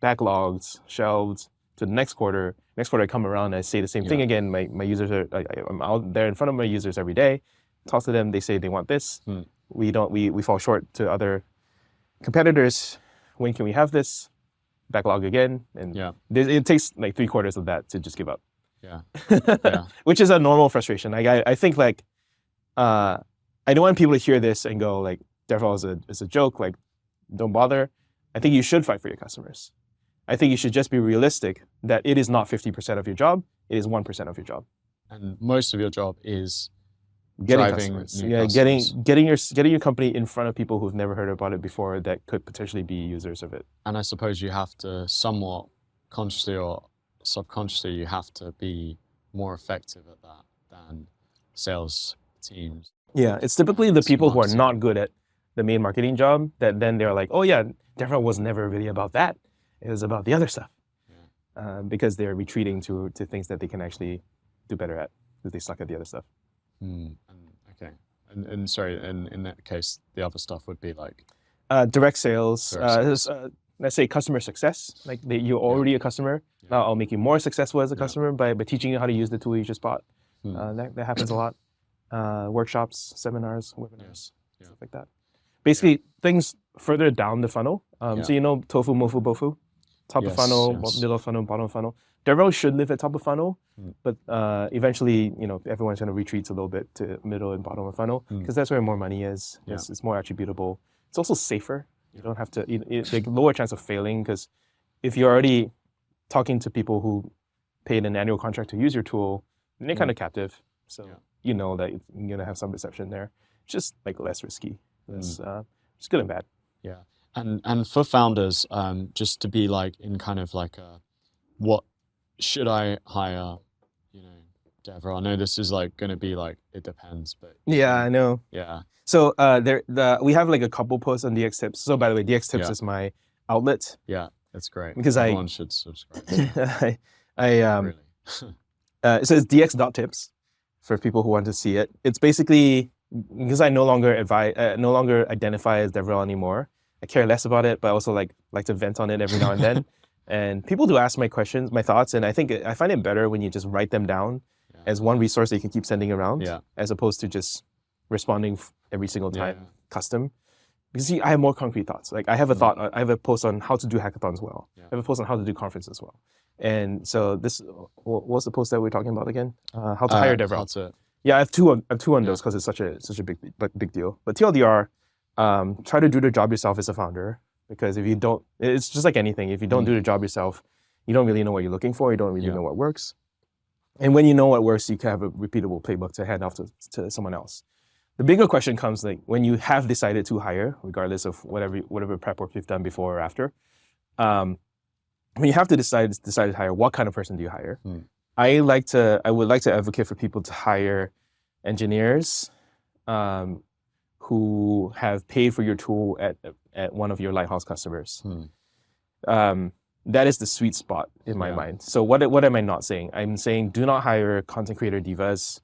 backlogged, shelved to the next quarter. Next quarter I come around and I say the same thing again. My users are, I'm out there in front of my users every day, talk to them, they say they want this. We fall short to other competitors. When can we have this? Backlog again. And it takes like 3 quarters of that to just give up. Which is a normal frustration. I think like, I don't want people to hear this and go like, DevRel is a joke, like don't bother. I think you should fight for your customers. I think you should just be realistic that it is not 50% of your job, it is 1% of your job. And most of your job is getting driving customers. new customers. Getting your company in front of people who've never heard about it before that could potentially be users of it. And I suppose you have to somewhat consciously or subconsciously, you have to be more effective at that than sales teams. Yeah, it's typically the people who are not good at the main marketing job that then they're like, oh yeah, DevRel was never really about that. It was about the other stuff. Because they're retreating to things that they can actually do better at because they suck at the other stuff. Okay. And sorry, in that case, the other stuff would be like? Direct sales. Let's say customer success. Like you're already a customer. Now I'll make you more successful as a customer by teaching you how to use the tool you just bought. That happens a lot. Workshops, seminars, webinars, stuff like that. Basically, things further down the funnel. So you know tofu, mofu, bofu? Top of funnel, middle of funnel, bottom of funnel. DevRel should live at top of funnel, but eventually, you know, everyone's going to retreat a little bit to middle and bottom of funnel because that's where more money is. It's more attributable. It's also safer. You don't have to, it's like lower chance of failing because if you're already talking to people who paid an annual contract to use your tool, then they're kind of captive. So you know that you're going to have some reception there. It's just like less risky. It's good and bad. Yeah. And for founders, just to be like in kind of like what should I hire, you know, DevRel? I know this is like going to be like, it depends, but. Yeah, I know. Yeah. So we have like a couple posts on DX.tips. So by the way, DX.tips is my outlet. Yeah, that's great. Because everyone should subscribe. Really. So it's DX.tips for people who want to see it. It's basically, because I no longer identify as DevRel anymore. I care less about it, but I also like to vent on it every now and then. And people do ask my questions, my thoughts, and I find it better when you just write them down as one resource that you can keep sending around, as opposed to just responding every single time custom. Because see, I have more concrete thoughts. Like I have a thought, I have a post on how to do hackathons well. I have a post on how to do conferences well. And so this, what's the post that we're talking about again? How to hire DevRel. Yeah, I have two on those because it's such a big deal. But TLDR, try to do the job yourself as a founder, because if you don't, it's just like anything. If you don't do the job yourself, you don't really know what you're looking for. You don't really know what works. And when you know what works, you can have a repeatable playbook to hand off to someone else. The bigger question comes like when you have decided to hire, regardless of whatever prep work you've done before or after, when you have to decide to hire, what kind of person do you hire? Hmm. I would like to advocate for people to hire engineers who have paid for your tool at one of your lighthouse customers. That is the sweet spot in my mind. So what am I not saying? I'm saying do not hire content creator divas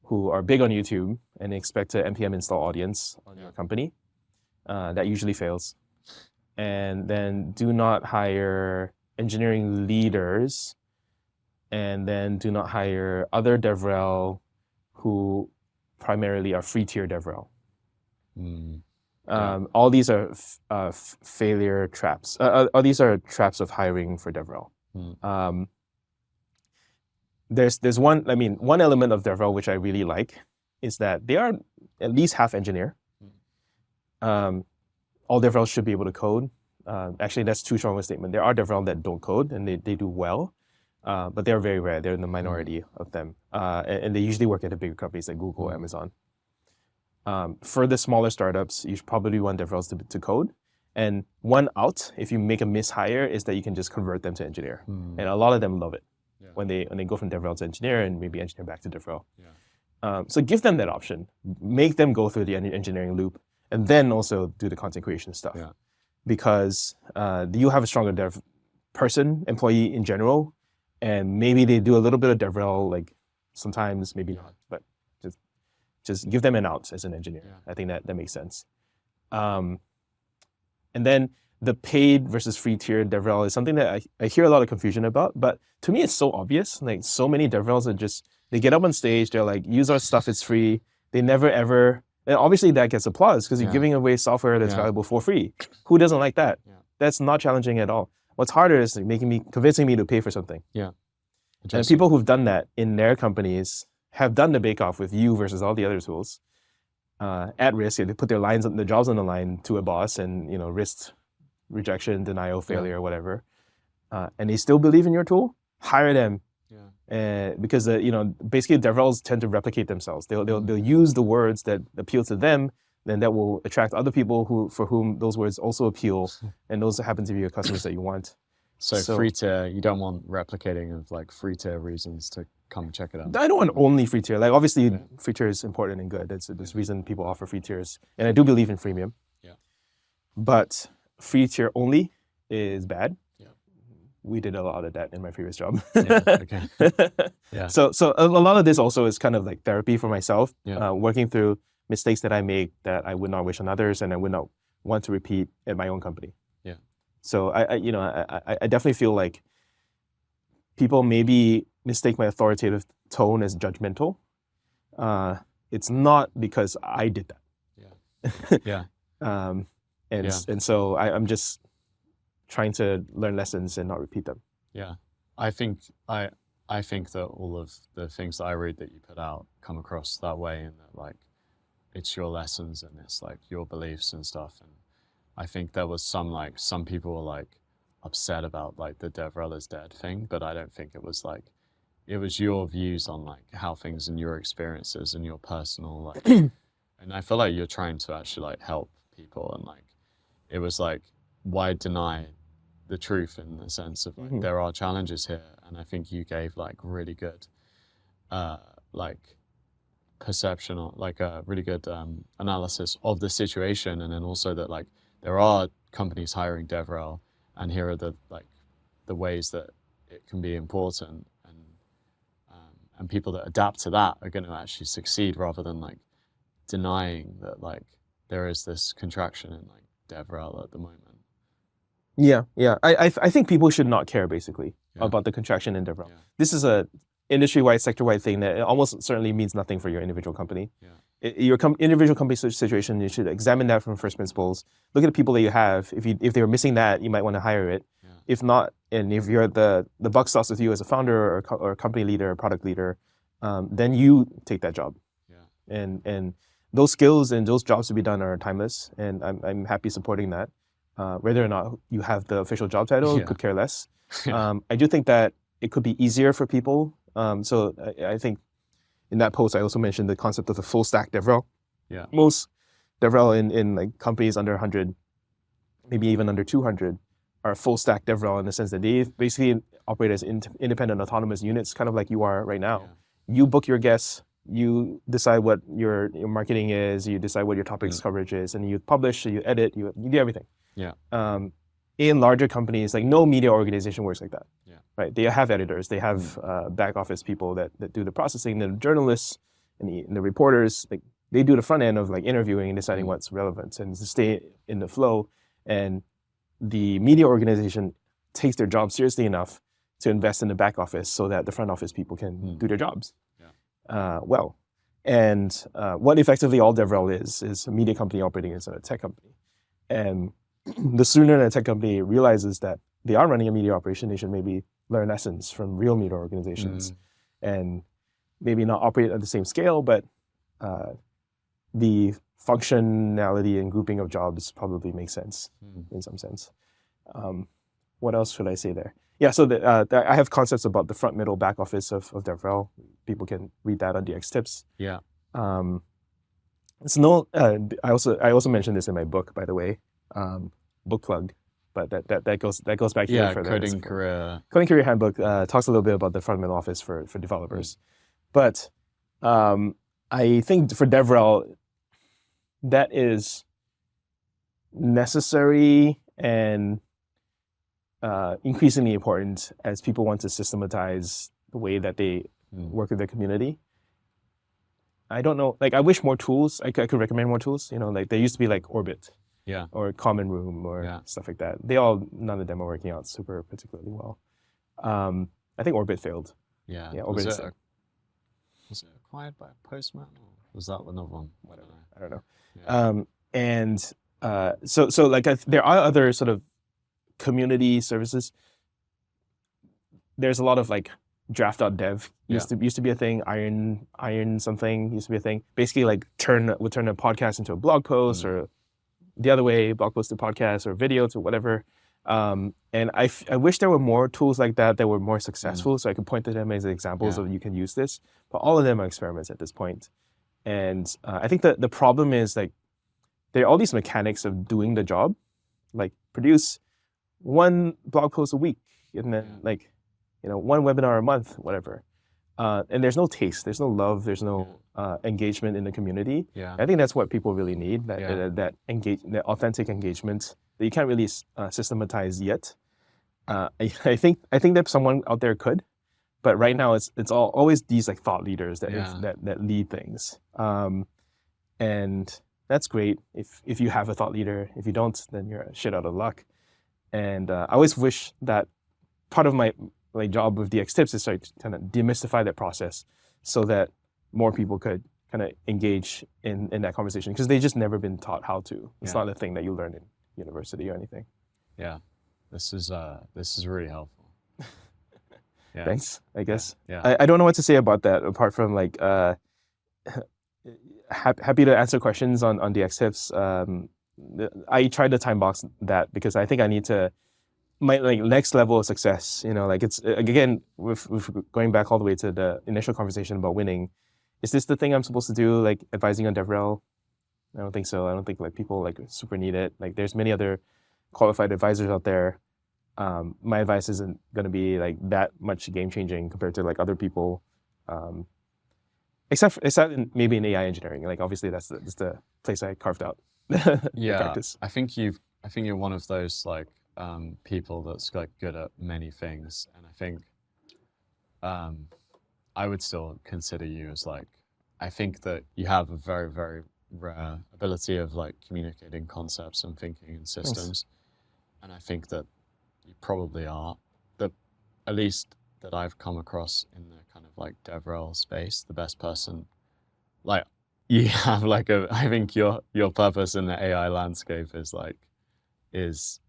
who are big on YouTube and expect a NPM install audience on your company. That usually fails. And then do not hire engineering leaders, and then do not hire other DevRel who primarily are free tier DevRel. All these are failure traps. All these are traps of hiring for DevRel. There's one element of DevRel which I really like is that they are at least half engineer. All DevRel should be able to code. Actually, that's too strong a statement. There are DevRel that don't code and they do well, but they're very rare. They're in the minority of them, and they usually work at the bigger companies like Google, Amazon. For the smaller startups, you should probably want DevRels to code. And one out, if you make a mishire, is that you can just convert them to engineer. And a lot of them love it when they go from DevRel to engineer and maybe engineer back to DevRel. So give them that option. Make them go through the engineering loop and then also do the content creation stuff. Because you have a stronger dev person, employee in general, and maybe they do a little bit of DevRel, like sometimes, maybe not, but just give them an out as an engineer. I think that makes sense. And then the paid versus free tier DevRel is something that I hear a lot of confusion about, but to me it's so obvious. Like so many DevRels are just, they get up on stage, they're like, use our stuff, it's free. They never ever, and obviously that gets applause because you're giving away software that's valuable for free. Who doesn't like that? That's not challenging at all. What's harder is convincing me to pay for something. And people who've done that in their companies have done the bake-off with you versus all the other tools at risk. They put their jobs on the line to a boss and risk rejection, denial, failure, whatever. And they still believe in your tool. Hire them. Because basically DevRels tend to replicate themselves. They'll use the words that appeal to them, then that will attract other people for whom those words also appeal, and those happen to be your customers that you want. So free tier, you don't want replicating of like free tier reasons to come check it out. I don't want only free tier. Like obviously free tier is important and good. There's reason people offer free tiers, and I do believe in freemium. But free tier only is bad. We did a lot of that in my previous job. So a lot of this also is kind of like therapy for myself, working through mistakes that I make that I would not wish on others and I would not want to repeat at my own company. So I definitely feel like people maybe mistake my authoritative tone as judgmental. It's not because I did that. And so I'm just trying to learn lessons and not repeat them. I think that all of the things that I read that you put out come across that way, and that like it's your lessons and it's like your beliefs and stuff. And I think there was some people were like upset about like the DevRel is dead thing, but I don't think it was like, it was your views on like how things and your experiences and your personal like, and I feel like you're trying to actually like help people, and like it was like, why deny the truth in the sense of like there are challenges here. And I think you gave like really good like perception, or like a really good analysis of the situation, and then also that like there are companies hiring DevRel, and here are the like the ways that it can be important, and people that adapt to that are going to actually succeed, rather than like denying that like there is this contraction in like DevRel at the moment. I think people should not care basically about the contraction in DevRel. This is a industry-wide, sector-wide thing that almost certainly means nothing for your individual company. Your individual company situation, you should examine that from first principles. Look at the people that you have. If they were missing that, you might want to hire it. If not, and if you're the buck stops with you as a founder or company leader or product leader, then you take that job. And those skills and those jobs to be done are timeless, and I'm happy supporting that. Whether or not you have the official job title, could care less. I do think that it could be easier for people. So I think in that post, I also mentioned the concept of the full stack DevRel. Most DevRel in like companies under 100, maybe even under 200, are full stack DevRel in the sense that they basically operate as independent autonomous units, kind of like you are right now. You book your guests, you decide what your marketing is, you decide what your topics coverage is, and you publish, you edit, you do everything. In larger companies, like no media organization works like that. Right? They have editors, they have back office people that do the processing, the journalists and the reporters, like they do the front end of like interviewing and deciding what's relevant and to stay in the flow. And the media organization takes their job seriously enough to invest in the back office so that the front office people can do their jobs well. And what effectively all DevRel is a media company operating as a tech company. And the sooner a tech company realizes that they are running a media operation, they should maybe learn lessons from real media organizations and maybe not operate at the same scale, but the functionality and grouping of jobs probably makes sense in some sense. What else should I say there? Yeah, so I have concepts about the front, middle, back office of DevRel. People can read that on DX.tips. It's no. I also mentioned this in my book, by the way, book plug. But that goes back here further. Coding Career Handbook talks a little bit about the front, middle office for developers. But I think for DevRel, that is necessary and increasingly important as people want to systematize the way that they work with their community. I don't know, like I wish more tools, I could recommend more tools, like there used to be like Orbit or Common Room or stuff like that. None of them are working out super particularly well. I think Orbit failed. Orbit was it acquired by Postman or was that another one? I don't know. So like there are other sort of community services. There's a lot of like draft.dev used to be a thing. Iron something used to be a thing. Basically like would turn a podcast into a blog post or the other way, blog post to podcast or video to whatever. And I wish there were more tools like that were more successful so I could point to them as examples of you can use this. But all of them are experiments at this point. And I think that the problem is like there are all these mechanics of doing the job, like produce one blog post a week and then like, one webinar a month, whatever. And there's no taste, there's no love, there's no engagement in the community. I think that's what people really need, that authentic engagement that you can't really systematize yet. I think that someone out there could, but right now it's always these like thought leaders that lead things. And that's great if you have a thought leader. If you don't, then you're shit out of luck. And I always wish that part of my job with DX.tips is to kind of demystify that process so that more people could kind of engage in that conversation because they've just never been taught how to. It's not a thing that you learn in university or anything. This is really helpful. Thanks, I guess. I don't know what to say about that apart from like happy to answer questions on DX.tips. I tried to time box that because I think I need to my next level of success, it's again with going back all the way to the initial conversation about winning. Is this the thing I'm supposed to do, like advising on DevRel? I don't think so. I don't think like people like super need it. Like there's many other qualified advisors out there. My advice isn't going to be like that much game changing compared to like other people, except maybe in AI engineering. Like obviously that's the place I carved out. Practice. I think you're one of those like people that's like good at many things, and I think I would still consider you as like, I think that you have a very, very rare ability of like communicating concepts and thinking in systems. And I think that you probably are at least that I've come across in the kind of like DevRel space, the best person. Like you have like I think your purpose in the AI landscape is like is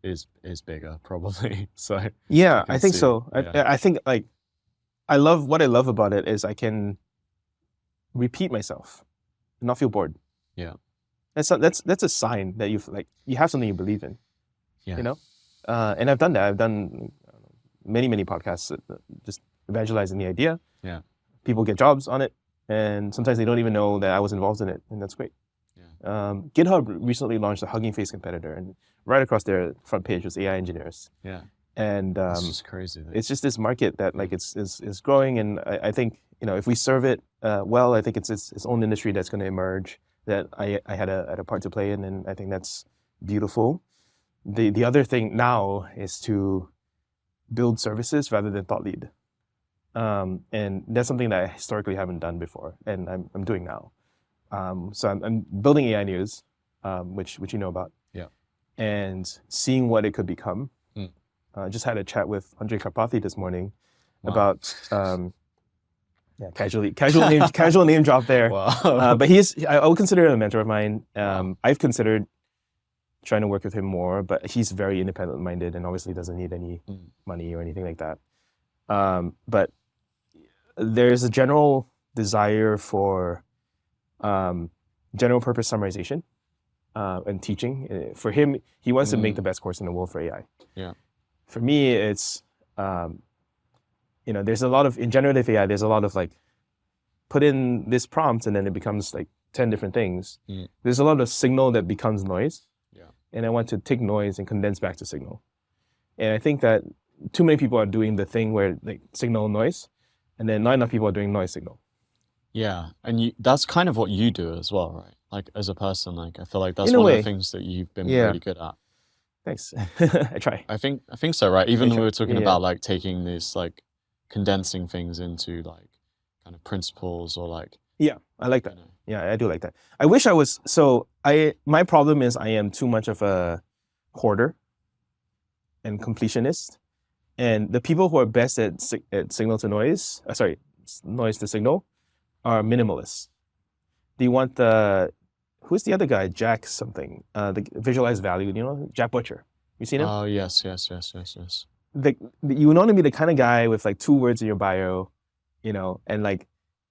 bigger probably. So I think so. I think like what I love about it is I can repeat myself and not feel bored. That's a sign that you have something you believe in. And I've done that. I've done many podcasts just evangelizing the idea. People get jobs on it, and sometimes they don't even know that I was involved in it, and that's great. GitHub recently launched a Hugging Face competitor, and right across their front page was AI engineers. Yeah. And It's just crazy. it's just this market that like it's growing, and I think if we serve it well, I think it's its own industry that's going to emerge that I had a part to play in, and I think that's beautiful. The other thing now is to build services rather than thought lead, and that's something that I historically haven't done before, and I'm doing now. So I'm building AI News, which you know about, Yeah, and seeing what it could become. Just had a chat with Andre Karpathy this morning about casual name drop there. Wow. But I would consider him a mentor of mine. I've considered trying to work with him more, but he's very independent minded and obviously doesn't need any money or anything like that. But there's a general desire for general purpose summarization and teaching. For him, he wants to make the best course in the world for AI. Yeah. For me, it's, there's a lot of, in generative AI, there's a lot of like, put in this prompt and then it becomes like 10 different things. There's a lot of signal that becomes noise. Yeah. And I want to take noise and condense back to signal. And I think that too many people are doing the thing where like signal noise, and then not enough people are doing noise signal. Yeah, and that's kind of what you do as well, right? Like as a person, like I feel like that's In a one of way. the things that you've been Yeah. really good at. Thanks. I try. I think so, right? Even though we were talking Yeah. about like taking this, like condensing things into like kind of principles or like, Yeah, I like that. you know. Yeah, I do like that. I wish I was, my problem is I am too much of a hoarder and completionist. And the people who are best at signal to noise, noise to signal, are minimalists. They want who's the other guy? Jack something, the visualized value, Jack Butcher. You seen him? Oh, yes. You want to be the kind of guy with like 2 words in your bio, and like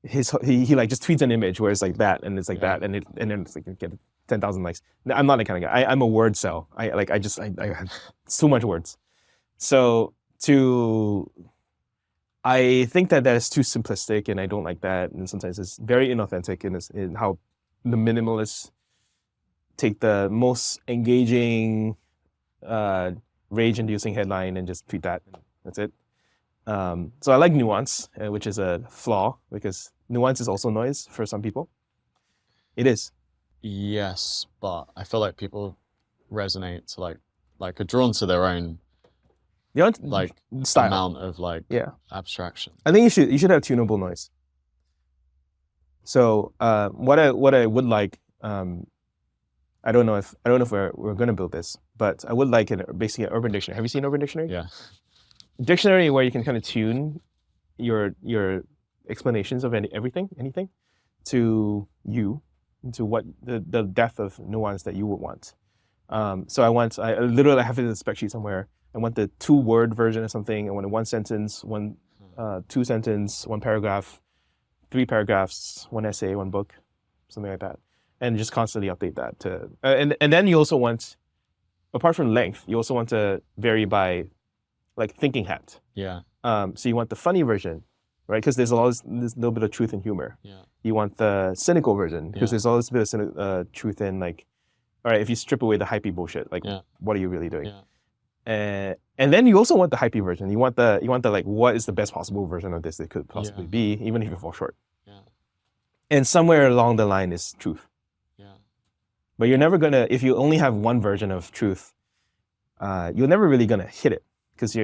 he like just tweets an image where it's like that and it's like that and then it's like you get 10,000 likes. I'm not that kind of guy. I'm a word cell. I have so much words. So I think that is too simplistic, and I don't like that. And sometimes it's very inauthentic in how the minimalists take the most engaging, rage-inducing headline and just tweet that. And that's it. So I like nuance, which is a flaw, because nuance is also noise for some people. It is. Yes, but I feel like people resonate to like are drawn to their own like style. amount of like abstraction. I think you should have tunable noise. So what I would like, I don't know if we're going to build this, but I would like basically an Urban Dictionary. Have you seen Urban Dictionary? Yeah. Dictionary where you can kind of tune your explanations of anything to what the depth of nuance that you would want. So I literally have it in a spec sheet somewhere. I want the 2-word version of something. I want a 1 sentence, 2 sentence, 1 paragraph, 3 paragraphs, 1 essay, 1 book, something like that, and just constantly update that to. And then you also want, apart from length, you also want to vary by, like, thinking hat. Yeah. So you want the funny version, right? Because there's a little bit of truth in humor. Yeah. You want the cynical version because there's always a bit of truth in, like, all right, if you strip away the hypey bullshit, like, what are you really doing? Yeah. And then you also want the hypey version. You want the like, what is the best possible version of this it could possibly be, even if you fall short. Yeah. And somewhere along the line is truth. Yeah. But you're never gonna, if you only have one version of truth, you're never really gonna hit it, because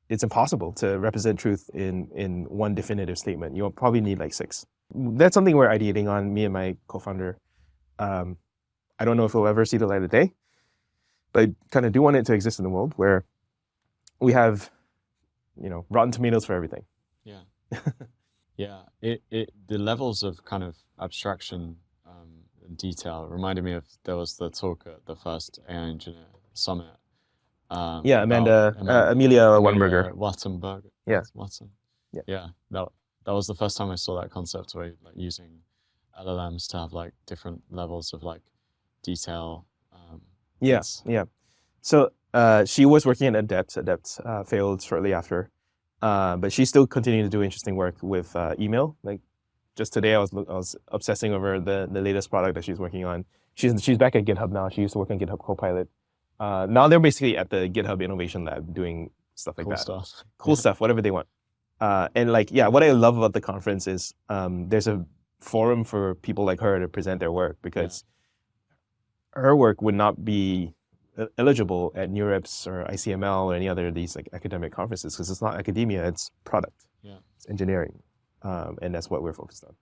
it's impossible to represent truth in one definitive statement. You'll probably need like 6. That's something we're ideating on, me and my co-founder. I don't know if it'll ever see the light of day, but I kind of do want it to exist in the world where we have, Rotten Tomatoes for everything. Yeah. Yeah. The levels of kind of abstraction and detail reminded me of, there was the talk at the first AI Engineer Summit. Amelia Wattenberger. Wattenberger. Yeah. Watson. Yeah. Yeah. That was the first time I saw that concept, where like using LLMs to have like different levels of like detail. Yeah. So she was working at Adept. Adept failed shortly after, but she's still continuing to do interesting work with email, like just today I was obsessing over the latest product that she's working on. She's back at GitHub now. She used to work on GitHub Copilot. Now they're basically at the GitHub Innovation Lab doing stuff like Cool that. stuff. Cool stuff, whatever they want. And like, yeah, what I love about the conference is there's a forum for people like her to present their work, because her work would not be eligible at NeurIPS or ICML or any other of these like academic conferences, because it's not academia, it's product, it's engineering, and that's what we're focused on.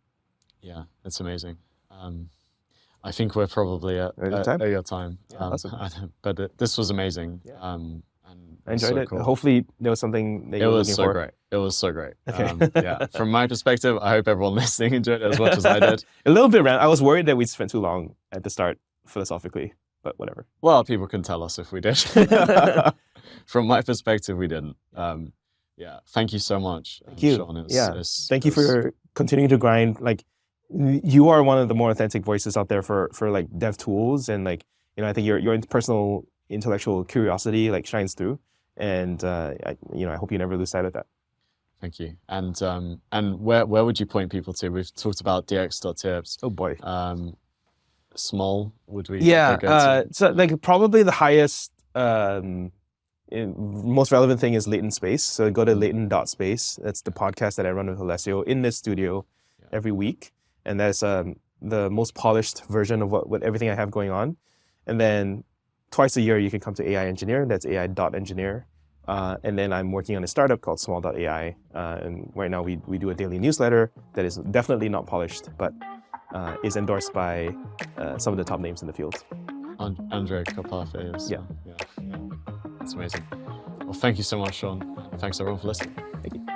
Yeah, it's amazing. I think we're probably at your time. Awesome. But this was amazing. Yeah. And I enjoyed so it. cool. Hopefully there was something that you were looking for. Great. It was so great. Okay. Yeah, from my perspective, I hope everyone listening enjoyed it as much as I did. A little bit random. I was worried that we spent too long at the start philosophically, but whatever. Well, people can tell us if we did. From my perspective, we didn't. Yeah, thank you so much. Thank you. Sean. Thank you for continuing to grind. Like, you are one of the more authentic voices out there for like DevTools, and like, I think your personal intellectual curiosity like shines through, and I hope you never lose sight of that. Thank you. And where would you point people to? We've talked about DX.tips. Oh boy. Smol, would we? So like probably the highest, most relevant thing is Latent Space. So go to Latent.Space. That's the podcast that I run with Alessio in this studio every week. And that's the most polished version of what everything I have going on. And then twice a year, you can come to AI Engineer. That's AI.engineer. And then I'm working on a startup called smol.ai. And right now we do a daily newsletter that is definitely not polished, but is endorsed by some of the top names in the field. Andre Karpathy is. Yeah. That's amazing. Well, thank you so much, Shawn. Thanks everyone for listening. Thank you.